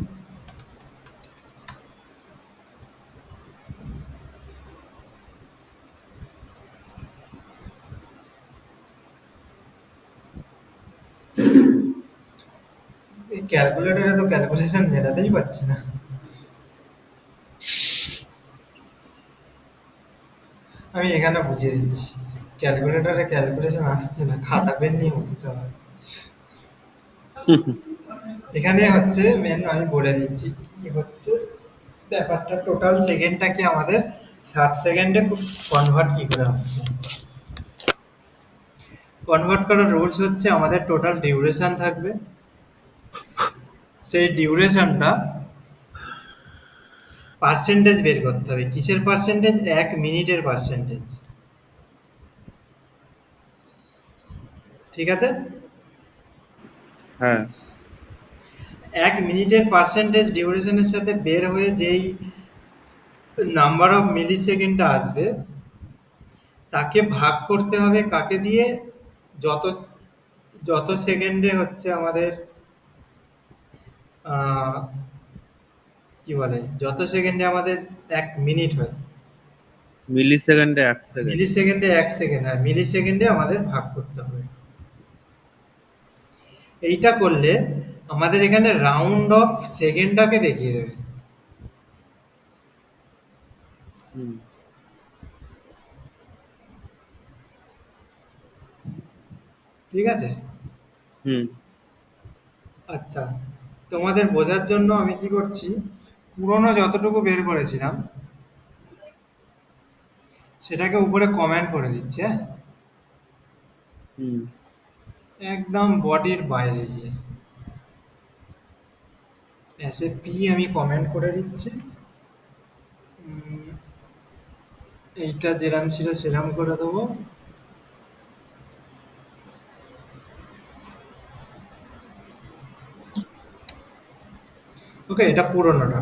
এই ক্যালকুলেটরে তো ক্যালকুলেশন মেলাতেই পাচ্ছি না। আমি এখানে বুঝিয়ে দিচ্ছি, ক্যালকুলেটরে ক্যালকুলেশন আসছে না, খাতা পেন নিয়ে বুঝতে হবে। এখানে হচ্ছে মেন, আমি বলে দিচ্ছি কি হচ্ছে ব্যাপারটা। টোটাল সেকেন্ডটাকে আমাদের 60 সেকেন্ডে কনভার্ট কি করে হচ্ছে। কনভার্ট করার রুলস হচ্ছে আমাদের টোটাল ডিউরেশন থাকবে, সেই ডিউরেশনটা পার্সেন্টেজ বের করতে হবে। কিসের পার্সেন্টেজ? 1 মিনিটের পার্সেন্টেজ। ঠিক আছে? হ্যাঁ। 1 মিনিটের পার্সেন্টেজ ডিউরেশনের সাথে বের হয়ে যেই নাম্বার অফ মিলিসেকেন্ড আসবে তাকে ভাগ করতে হবে কাকে দিয়ে? যত যত সেকেন্ডে হচ্ছে আমাদের আহ, কি বলে, যত সেকেন্ডে আমাদের 1 মিনিট হয়, মিলি সেকেন্ডে 1 সেকেন্ড। মিলি সেকেন্ডে 1 সেকেন্ড, হ্যাঁ মিলি সেকেন্ডে আমাদের ভাগ করতে হবে। এইটা করলে আমাদের এখানে রাউন্ড অফ সেকেন্ডটাকে দেখিয়ে দেবে। হুম। ঠিক আছে? হুম। আচ্ছা, তোমাদের বোঝার জন্য আমি কি করছি, পুরোনো যতটুকু বের করেছিলাম সেটাকে উপরে কমেন্ট করে দিচ্ছি, হ্যাঁ, হুম। একদম বডির বাইরে গিয়ে এসে পি আমি কমেন্ট করে দিচ্ছি। উম, এইটা যেরাম ছিল সেরাম করে দেবো। ওকে, এটা পুরোনোটা।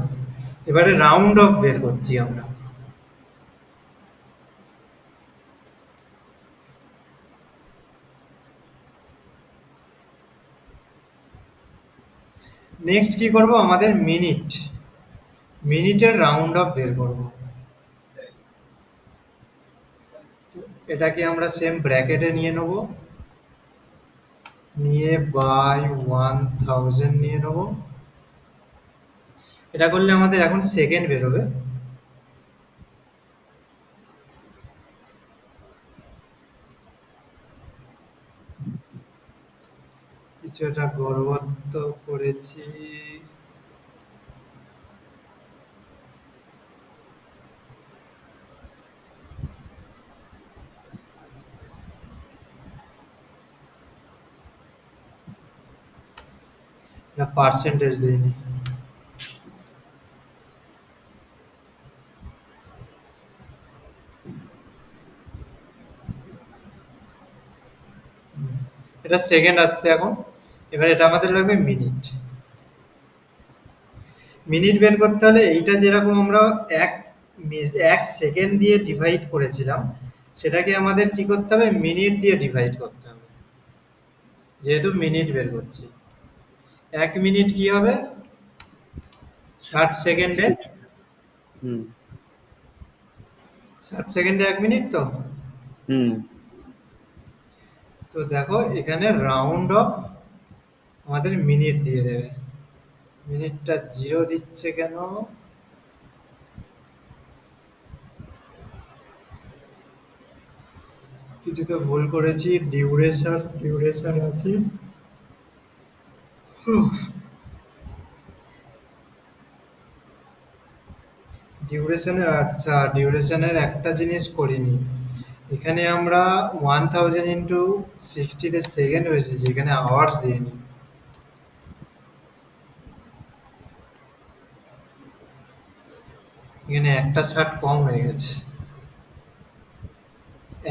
এবারে রাউন্ড অফ বের করছি আমরা। নেক্সট কি করব, আমাদের মিনিট, মিনিটের রাউন্ড অফ বের করব। তো এটাকে আমরা সেম ব্র্যাকেটে নিয়ে নেব, নিয়ে বাই 1000 নিয়ে নেব। এটা করলে আমাদের এখন সেকেন্ড বেরোবে। কিছু একটা গড়বড় তো করেছি। না, পার্সেন্টেজ দিইনি। এটা সেকেন্ড আসছে এখন। এবার এটা আমাদের লাগবে মিনিট। মিনিট বের করতে হলে এইটা যেরকম আমরা এক 1 সেকেন্ড দিয়ে ডিভাইড করেছিলাম, সেটাকে আমাদের কি করতে হবে, মিনিট দিয়ে ডিভাইড করতে হবে, যেহেতু মিনিট বের করছি। 1 মিনিট কি হবে, 60 সেকেন্ডে। হুম। 60 সেকেন্ডে 1 মিনিট তো। হুম। তো দেখো এখানে রাউন্ড অফ আমাদের মিনিট দিয়ে দেবে। মিনিটটা 0 দিচ্ছে কেন? কিছু তো ভুল করেছি, ডিউরেশন ডিউরেশন আছে। ডিউরেশনের, আচ্ছা ডিউরেশনের একটা জিনিস করিনি। এখানে আমরা 1000 × 60 সেকেন্ড বসেছি, এখানে আওয়ার্স দিইনি। এখানে একটা 60 কম হয়ে গেছে।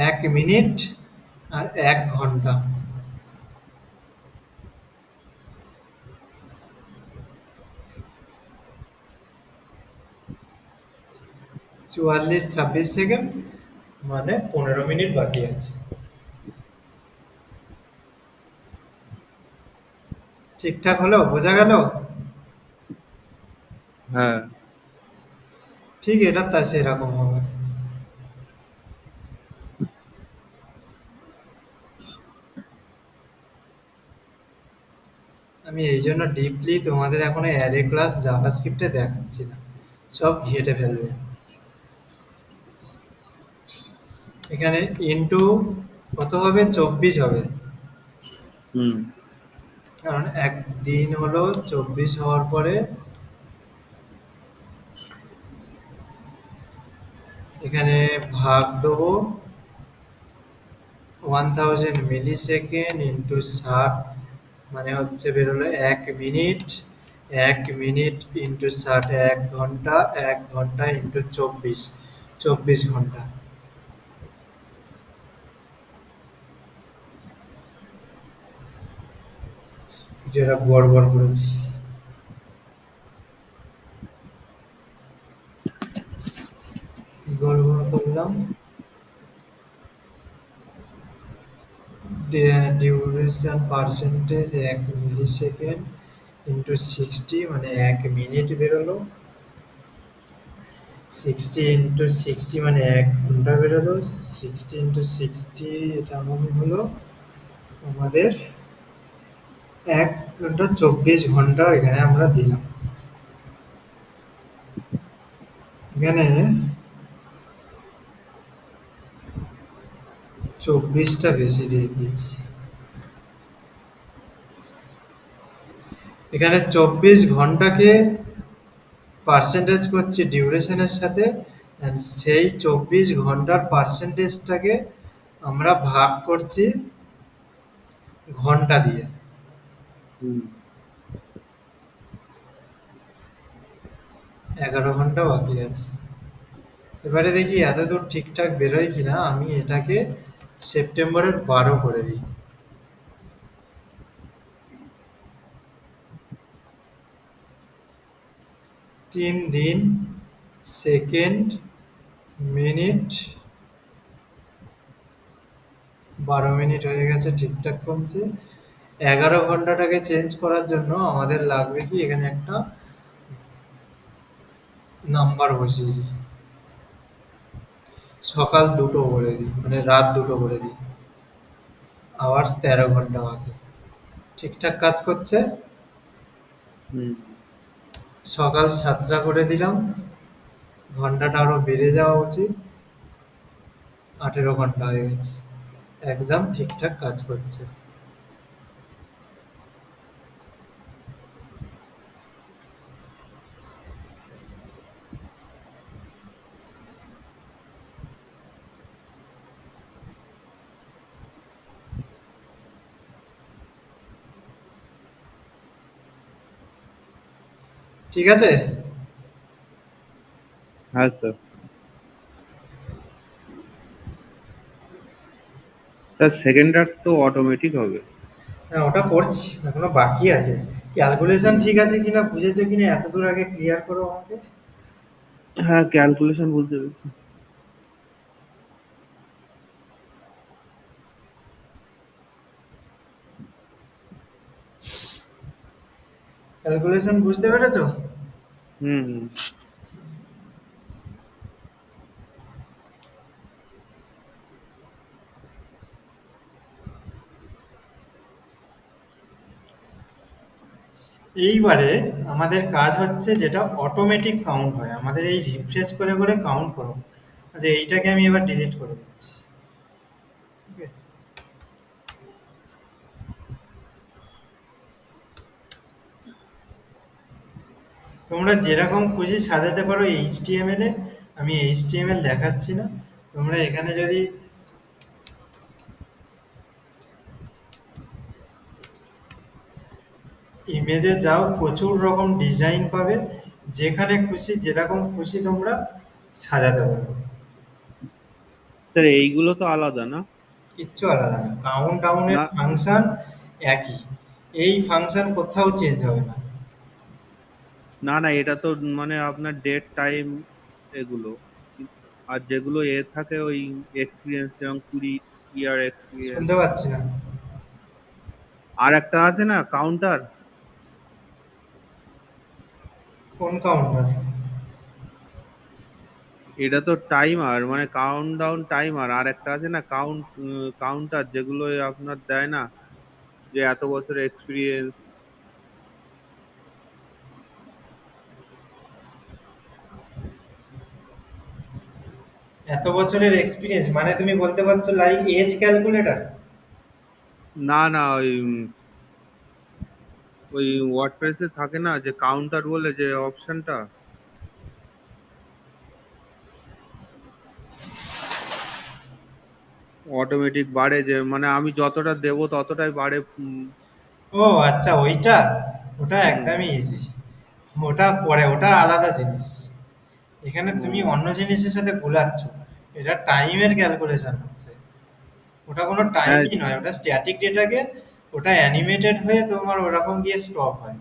1 মিনিট আর 1 ঘন্টা। 44 26 সেকেন্ড, মানে 15 মিনিট বাকি আছে। ঠিকঠাক হলো, বোঝা গেল? হ্যাঁ। ঠিক এটা তা সেরকম হবে। আমি এই জন্য ডিপলি তোমাদের এখন অ্যারে ক্লাস জাভাস্ক্রিপ্টে দেখাচ্ছি না, সব ঘেঁটে ফেলবে। এখানে ইনটু কত হবে, 24 হবে, হুম। কারণ একদিন হলো 24 হওয়ার পরে এখানে ভাগ দেবো 1000 মিলি সেকেন্ড ইন্টু 60, মানে হচ্ছে বেরোলো 1 মিনিট। 1 মিনিট ইন্টু 60 1 ঘন্টা, 1 ঘন্টা ইন্টু 24, 24 ঘন্টা। যেটা গড়বড় করেছি। গড়বড় করলাম। ডিউরেশন পার্সেন্টেজ 1 মিলি সেকেন্ড ইন্টু 60 মানে 1 মিনিট বেরোলো। 60 × 60 মানে 1 ঘন্টা বেরোলো। 60 × 60 এটা মনে হলো আমাদের 1 ঘন্টা 24 ঘন্টা এখানে আমরা দিলাম। এখানে 24টা বেশি দিয়ে দিয়েছি। এখানে 24 ঘন্টাকে পার্সেন্টেজ করছি ডিউরেশনের সাথে, and সেই 24 ঘন্টার পার্সেন্টেজটাকে আমরা ভাগ করছি ঘন্টা দিয়ে। হুম 11 ঘন্টা বাকি আছে। এবারে দেখি এতদূর ঠিকঠাক বেরোয় কিনা। আমি এটাকে সেপ্টেম্বরের 12 করে দিই। 3 দিন, সেকেন্ড, মিনিট, 12 মিনিট হয়ে গেছে, ঠিকঠাক কমছে। 11 ঘন্টাটাকে চেঞ্জ করার জন্য আমাদের লাগবে কি, এখানে একটা নাম্বার বসিয়ে দিই। সকাল 2টো করে দিই, মানে রাত 2টো করে দিই। আওয়ার্স 13 ঘন্টা বাকি। ঠিকঠাক কাজ করছে। হুম সকাল 7টা করে দিলাম। ঘন্টাটা আরো বেড়ে যাওয়া উচিত। 18 ঘন্টা হয়ে গেছে। একদম ঠিকঠাক কাজ করছে। ঠিক আছে। হ্যাঁ স্যার। স্যার সেকেন্ডটা তো অটোমেটিক হবে। হ্যাঁ, ওটা করছি, এখনো বাকি আছে। ক্যালকুলেশন ঠিক আছে কিনা, বুঝেছো কিনা, এত দূর আগে ক্লিয়ার করো আমাকে। হ্যাঁ ক্যালকুলেশন বুঝতে পেরেছি। ক্যালকুলেশন বুঝতে পেরেছো? হুম হুম এইবারে আমাদের কাজ হচ্ছে যেটা অটোমেটিক কাউন্ট হয়, আমাদের এই রিফ্রেশ করে করে কাউন্ট করো। আচ্ছা, এইটাকে আমি এবার ডিলিট করে দিচ্ছি। ওকে। তোমরা যেরকম খুশি সাজাতে পারো এইচটিএমএল এ। আমি এইচটিএমএল দেখাচ্ছি না। তোমরা এখানে যদি ইমেজে যাও, প্রচুর রকম ডিজাইন পাবে। যেখানে খুশি যেরকম খুশি তোমরা সাজাতে পারো। স্যার এইগুলো তো আলাদা না? কিচ্ছু আলাদা না, কাউন্ট ডাউনের না ফাংশন একই। এই ফাংশন কোথাও চেঞ্জ হবে না। না না এটা তো মানে আপনার ডেট টাইম এগুলো, আর যেগুলো এ থাকে ওই এক্সপিরিয়েন্স, যেমন 20 ইয়ার এক্সপিরিয়েন্স। শুনতে পাচ্ছি না। আর একটা আছে না কাউন্টার, কোন কাউন্টার? এটা তো টাইমার, মানে কাউন্ট ডাউন টাইমার। আর একটা আছে না কাউন্টার, যেগুলো আপনার দেয় না যে এত বছর এক্সপিরিয়েন্স। এত বছরের এক্সপিরিয়েন্স মানে তুমি বলতে পারছো লাইক এজ ক্যালকুলেটর? না না ওই ওয়ার্ডপ্রেসে থাকে না যে কাউন্টার বলে যে অপশনটা, অটোমেটিক বাড়ে, যে মানে আমি যতটা দেব ততটাই বাড়ে। ও আচ্ছা, ওইটা। ওটা হুম একদমই ইজি। ওটা পরে, ওটা আলাদা জিনিস। এখানে তুমি হুম অন্য জিনিসের সাথে গুলাচ্ছ। এটা টাইমের ক্যালকুলেশন হচ্ছে। ওটা কোনো হ্যাঁ টাইমই নয়, ওটা স্ট্যাটিক ডেটাকে ওটা অ্যানিমেটেড হয়ে তোমার ওরকম গিয়ে স্টপ হয়।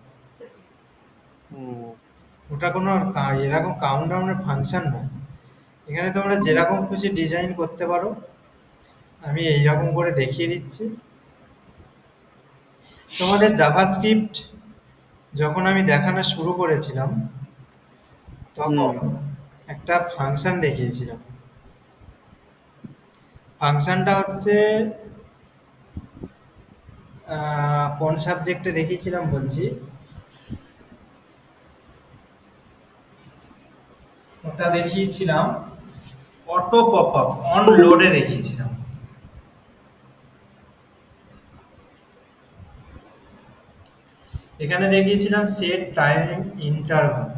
ও ওটা কোনো এরকম কাউন্টডাউনের ফাংশন নয়। এখানে তোমরা যেরকম খুশি ডিজাইন করতে পারো। আমি এইরকম করে দেখিয়ে দিচ্ছি। তোমাদের জাভাস্ক্রিপ্ট যখন আমি দেখানো শুরু করেছিলাম হুম তখন একটা ফাংশন দেখিয়েছিলাম। ফাংশনটা হচ্ছে কোন সাবজেক্টে দেখিয়েছিলাম বলছি। ওটা দেখিয়েছিলাম অটো পপ আপ অন লোডে দেখিয়েছিলাম। এখানে দেখিয়েছিলাম সেট টাইম ইন্টারভাল।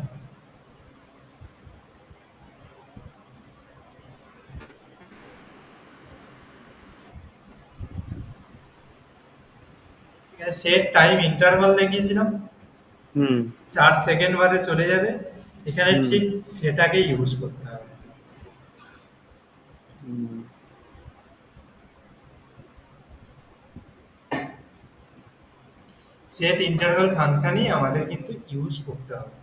এখানে সেট টাইম ইন্টারভাল দেখিয়েছিলাম, হুম 4 সেকেন্ড বাদে চলে যাবে। এখানে হুম ঠিক সেটাকে ইউজ করতে হবে। হুম সেট ইন্টারভাল ফাংশনই আমাদের কিন্তু ইউজ করতে হবে।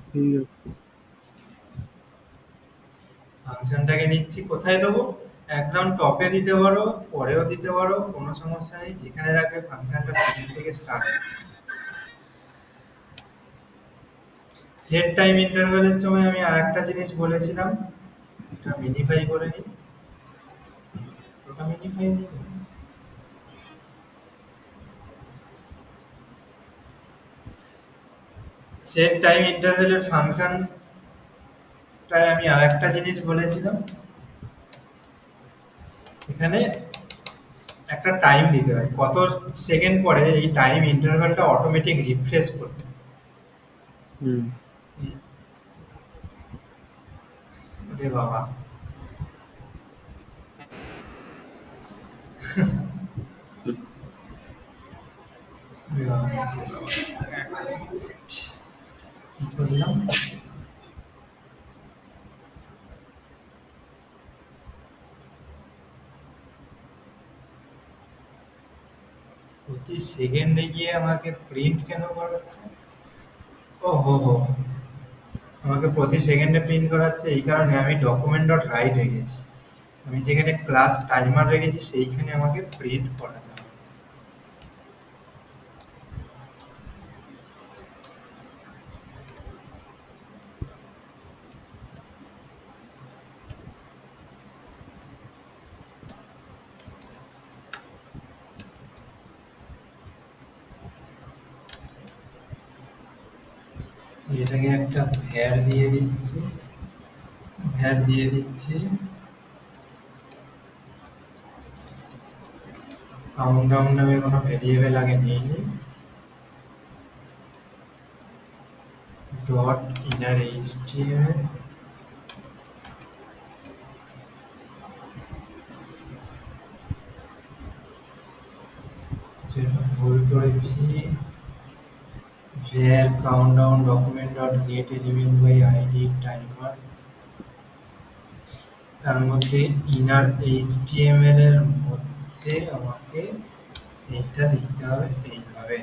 ঠিক আছে। ফাংশনটাকে নিচ্ছি, কোথায় দেবো? একদম টপে দিতে পারো, পরেও দিতে পারো, কোনো সমস্যা নেই। যেখানে রাখবে ফাংশনটা সেখান থেকে স্টার্ট। সেট টাইম ইন্টারভ্যালের সময় আমি আরেকটা জিনিস বলেছিলাম, এটা মিনিফাই করে নিই। ওটা মিনিফাই সেট টাইম ইন্টারভ্যালের ফাংশনটায় আমি আরেকটা জিনিস বলেছিলাম, এখানে একটা টাইম দিতে হয়, কত সেকেন্ড পরে এই টাইম ইন্টারভ্যালটা অটোমেটিক রিফ্রেশ করবে। হুম ওরে বাবা, ওরে বাবা, কি করলাম? প্রতি সেকেন্ডে গিয়ে আমাকে প্রিন্ট কেন করাচ্ছে? ও হো হো, আমাকে প্রতি সেকেন্ডে প্রিন্ট করাচ্ছে এই কারণে আমি ডকুমেন্ট ডট রাইট রেখেছি। আমি যেখানে ক্লাস টাইমার রেখেছি সেইখানে আমাকে প্রিন্ট করাতে হবে। এটাকে একটা ভ্যার দিয়ে দিচ্ছি, ভ্যার দিয়ে দিচ্ছি কাউন্টডাউন নামে কোনো ভেরিয়েবল আগে নিয়ে নিই। ডট ইনার এইচটিএমএল, যেটা ভুল করেছি, var countdown document dot get element by id timer, তার মধ্যে ইনার এইচটিএমএল এর মধ্যে আমাকে এইটা লিখতে হবে এইভাবে।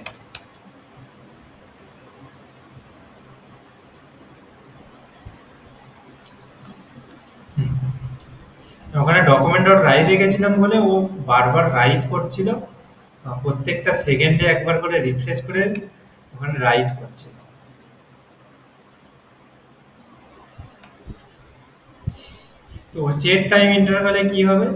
হুম, ওখানে ডকুমেন্ট ডট রাইট রেখেছিলাম বলে ও বারবার রাইট করছিল। প্রত্যেকটা সেকেন্ডে একবার করে রিফ্রেশ করে ওখানে রাইট করছিল। তো সেট টাইম ইন্টারভালে কি হবে?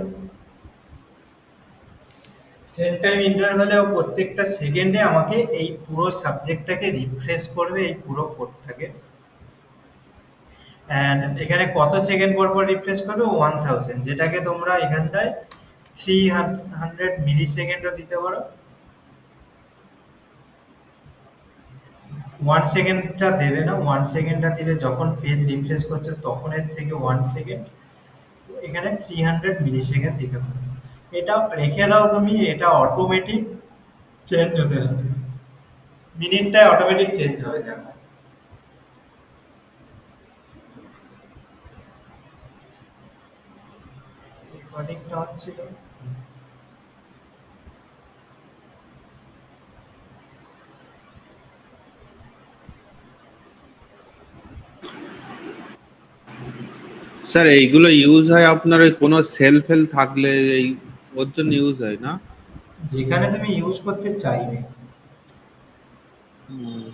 সেট টাইম ইন্টারভালে ও প্রত্যেকটা সেকেন্ডে আমাকে এই পুরো সাবজেক্টটাকে রিফ্রেশ করবে, এই পুরো কোডটাকে। অ্যান্ড এখানে কত সেকেন্ড পর পর রিফ্রেশ করবে? 1000, যেটাকে তোমরা এখানটায় 300 মিলি সেকেন্ডও দিতে পারো। 1 সেকেন্ডটা দেবে না, 1 সেকেন্ডটা দিলে যখন পেজ রিফ্রেশ করছে তখন এর থেকে 1 সেকেন্ড, এখানে 300 মিলি সেকেন্ড দিতে পারো। এটা রেখে দাও তুমি, এটা অটোমেটিক চেঞ্জ হতে হবে, মিনিটটায় অটোমেটিক চেঞ্জ হবে। দেখো রেকর্ডিংটা হচ্ছিল। স্যার এইগুলো ইউজ হয় আপনার ওই কোনো সেল ফেল থাকলে এই ওর জন্য ইউজ হয় না? যেখানে তুমি ইউজ করতে চাইবে। হুম,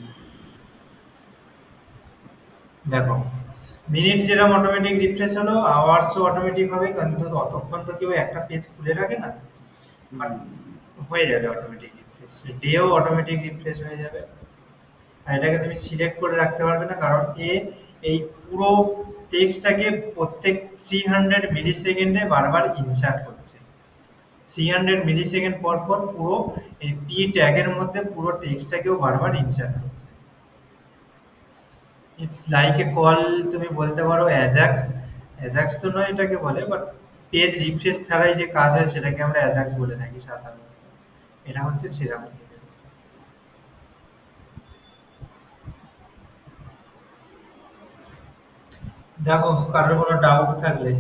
দেখো, মিনিট যেরকম অটোমেটিক রিফ্রেশ হলো, আওয়ার্সও অটোমেটিক হবে, কিন্তু অতক্ষণ তো কেউ একটা পেজ খুলে রাখে না। বাট হুম, হয়ে যাবে অটোমেটিক রিফ্রেশ, ডেও অটোমেটিক রিফ্রেশ হয়ে যাবে। আর এটাকে তুমি সিলেক্ট করে রাখতে পারবে না, কারণ এই পুরো টেক্সটটাকে প্রত্যেক 300 মিলি সেকেন্ডে বারবার ইনসার্ট করছে। 300 মিলি সেকেন্ড পর পর পুরো এই পি ট্যাগের মধ্যে পুরো টেক্সটটাকেও বারবার ইনসার্ট করছে। ইটস লাইক এ কল, তুমি বলতে পারো অ্যাজাক্স। অ্যাজাক্স তো নয় এটাকে বলে, বাট পেজ রিফ্রেশ ছাড়াই যে কাজ হয় সেটাকে আমরা অ্যাজাক্স বলে থাকি সাধারণত। এটা হচ্ছে সেরকম। দেখো, কারোর কোনো ডাউট থাকলে।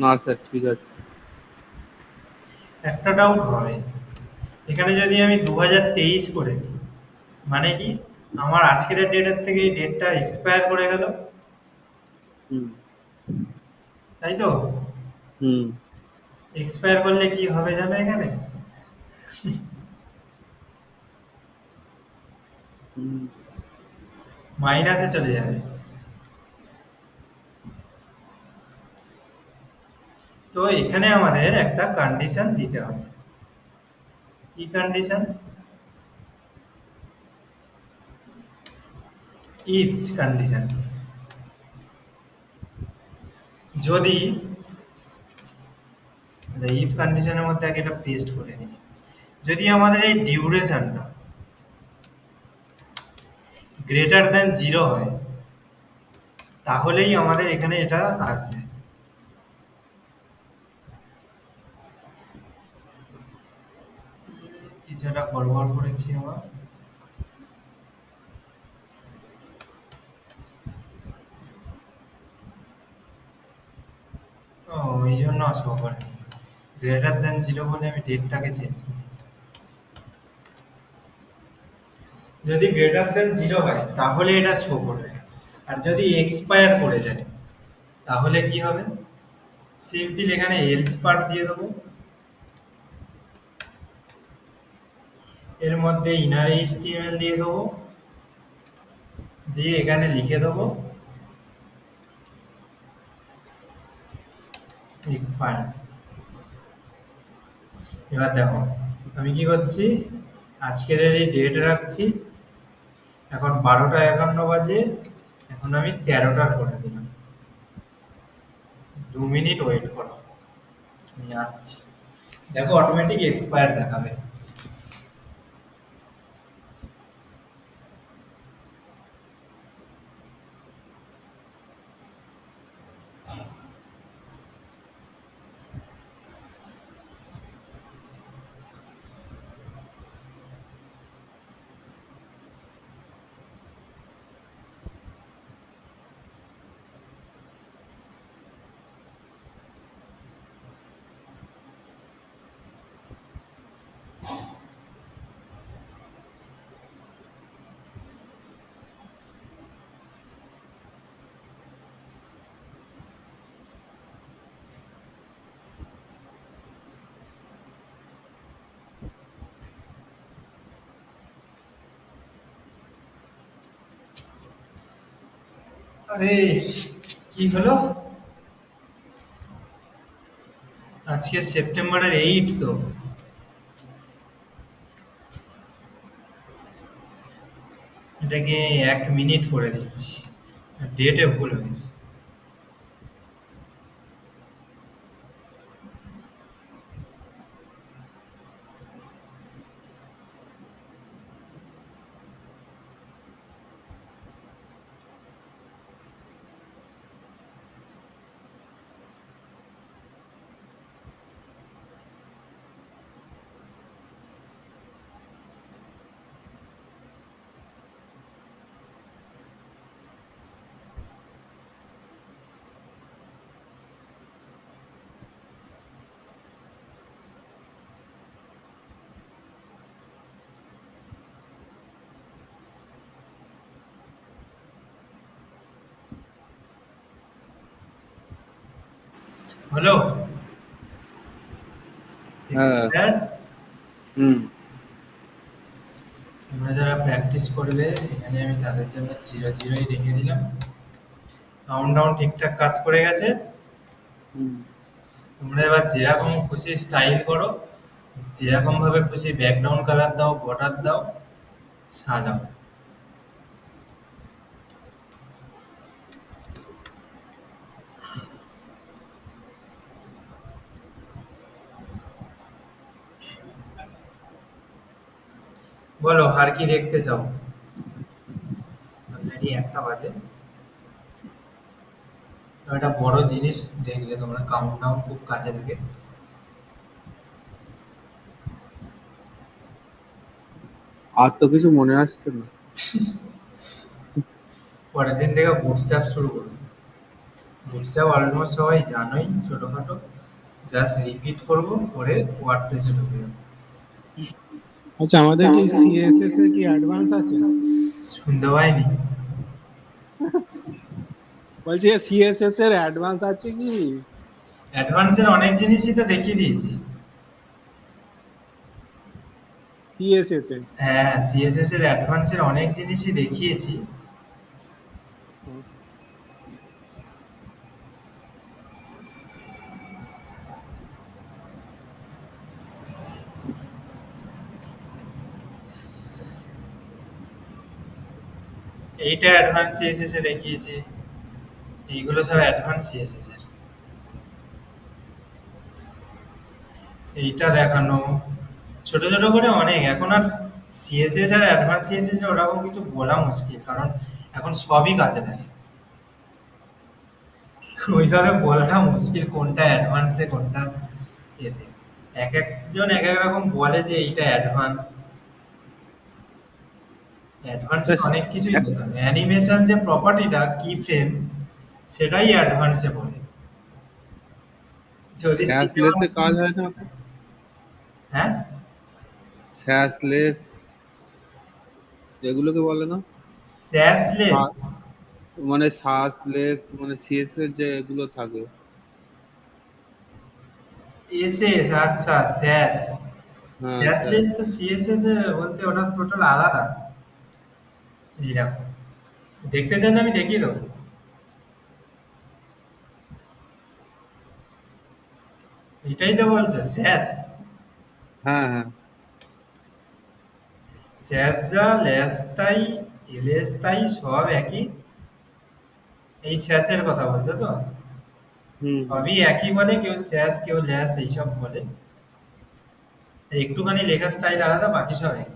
না স্যার ঠিক আছে। একটা ডাউট হবে, এখানে যদি আমি 2023 করে দিই, মানে কি আমার আজকের ডেটের থেকে এই ডেটটা এক্সপায়ার করে গেল, হুম, তাই তো? হুম, এক্সপায়ার করলে কি হবে জানো এখানে? হুম, মাইনাসে চলে যাবে। তো এখানে আমাদের একটা কন্ডিশন দিতে হবে। কি কন্ডিশন? If condition. যদি, ইফ কন্ডিশনের মধ্যে আগে এটা পেস্ট করে নিই। যদি আমাদের এই ডিউরেশনটা গ্রেটার দ্যান 0 হয়, তাহলেই আমাদের এখানে এটা আসবে। কিছু একটা গড়বড় করেছি আমার। ও, এই জন্য শো করেনি। গ্রেটার দ্যান 0 বলে আমি ডেটটাকে চেঞ্জ করি। যদি গ্রেটার দ্যান 0 হয় তাহলে এটা শো করবে। আর যদি এক্সপায়ার করে যায় তাহলে কি হবে? সিম্পল এখানে এলস পার্ট দিয়ে দেবো, এর মধ্যে ইনার এইচটিএমএল দিয়ে দেবো, দিয়ে এখানে লিখে দেবো এক্সপায়ার। এবার দেখো, আমি কি করছি, আজকের এই ডেট রাখছি, এখন 12টা 51 বাজে, এখন আমি 13টার করে দিলাম। 2 মিনিট ওয়েট করো, আমি আসছি। দেখো অটোমেটিক এক্সপায়ার দেখাবে। আরে, কি হলো? আজকে সেপ্টেম্বরের 8 তো। এটাকে 1 মিনিট করে দিচ্ছি, ডেটে ভুল হয়েছে। হলো হ্যাঁ। ক্লিয়ার? হুম। তোমরা যারা প্র্যাকটিস করবে এখানে আমি তাদের জন্য 0 0ই রেখে দিলাম। কাউন্টডাউন ঠিকঠাক কাজ করে গেছে। হুম। তোমরা এবার যেরকম খুশি স্টাইল করো, যেরকম ভাবে খুশি ব্যাকগ্রাউন্ড কালার দাও, বর্ডার দাও, সাজাও। বলো আর কি দেখতে চাও? অলরেডি 1টা বাজে। একটা বড় জিনিস দেখলে তোমরা কাউন্টডাউন খুব কাজে লাগে। আর তো কিছু মনে আসছে না। পরের দিন থেকে বুটস্ট্র্যাপ শুরু করবো। বুটস্ট্র্যাপ অলমোস্ট সবাই জানোই, ছোটখাটো। জাস্ট রিপিট করবো, করে ওয়ার্ডপ্রেসে ঢুকে যাবো। আচ্ছা, আমাদের কি সিএসএস এর কি অ্যাডভান্স আছে? শুনতে পাইনি? বলছি সিএসএস এর অ্যাডভান্স আছে কি? অ্যাডভান্সের অনেক জিনিসই তো দেখিয়ে দিয়েছি। সিএসএস এর হ্যাঁ, সিএসএস এর অ্যাডভান্সের অনেক জিনিসই দেখিয়েছি। এইটা অ্যাডভান্স সিএসএস এ দেখিয়েছি। এইগুলো সব অ্যাডভান্স সিএসএস এর। এইটা দেখানো ছোট ছোট করে অনেক। এখন আর সিএসএস আর অ্যাডভান্স সিএসএস এর ওরকম কিছু বলা মুশকিল, কারণ এখন সবই কাজে লাগে। ওইভাবে বলাটা মুশকিল কোনটা অ্যাডভান্সে কোনটা এতে। এক একজন এক এক রকম বলে যে এইটা অ্যাডভান্স। অ্যাডভান্সে ব্যাস, অনেক কিছুই এক- দেখানো। অ্যানিমেশন যে প্রপার্টিটা কি ফ্রেম, সেটাই অ্যাডভান্সে বলে। যদি স্যাসলেসে কাজ হয় না এখন? হ্যাঁ, স্যাসলেস এগুলোকে বলে না? স্যাসলেস। সা- মানে সাসলেস মানে সিএসএস যে এগুলো থাকে। এসএস, আচ্ছা স্যাস। হ্যাঁ, স্যাসলেস তো সিএসএস এর বলতে ওটা টোটাল আলাদা। এইরকম দেখতে চান আমি দেখিয়ে দেবো। এটাই তো বলছো স্যাস। হ্যাঁ, হ্যাঁ। স্যাস যা লেস তাই এলএস তাই সব একই। এই স্যাসের কথা বলছো তো? হুম, হুম। সবই একই বলে, কেউ স্যাস কেউ ল্যাস এইসব বলে। একটুখানি লেখার স্টাইল আলাদা, বাকি সব একই।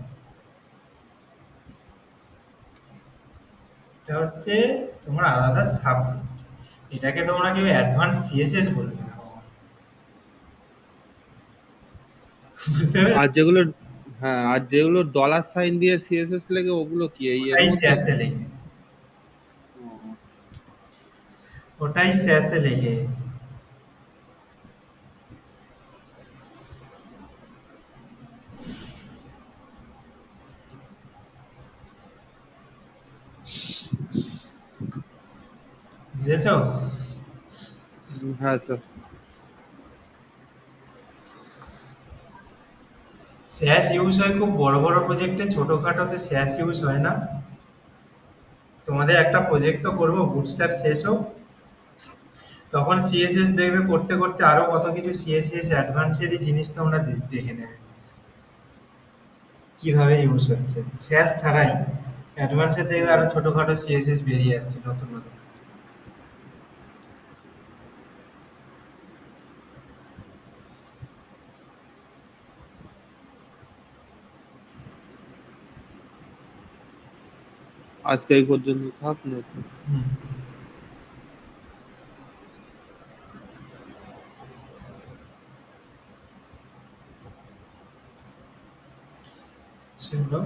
এটা হচ্ছে তোমার আলাদা সাবজেক্ট। এটাকে তোমরা কেউ অ্যাডভান্স সিএসএস বলবে না। বুঝতে আর পেরেছো? যেগুলো, হ্যাঁ, আর যেগুলো ডলার সাইন দিয়ে সিএসএস লেগে ওগুলো কি এই এর ওটাই মধ্যে? স্যাসে লেগে। ও, ওটাই স্যাসে লেগে। বুঝেছো? হ্যাঁ স্যার। স্যাস ইউজ হয় খুব বড় বড় প্রজেক্টে, ছোটখাটোতে স্যাস ইউজ হয় না। তোমাদের একটা প্রজেক্ট তো করবো, বুটস্ট্র্যাপ শেষ হোক, তখন সিএসএস দেখবে করতে করতে আরো কত কিছু সিএসএস অ্যাডভান্সেরই জিনিস তোমরা দেখে নেবে কিভাবে ইউজ হচ্ছে স্যাস ছাড়াই। অ্যাডভান্সের দেখবে আরো ছোটখাটো সিএসএস বেরিয়ে আসছে নতুন নতুন। আজকে এই পর্যন্ত থাক না। হুম। চলো।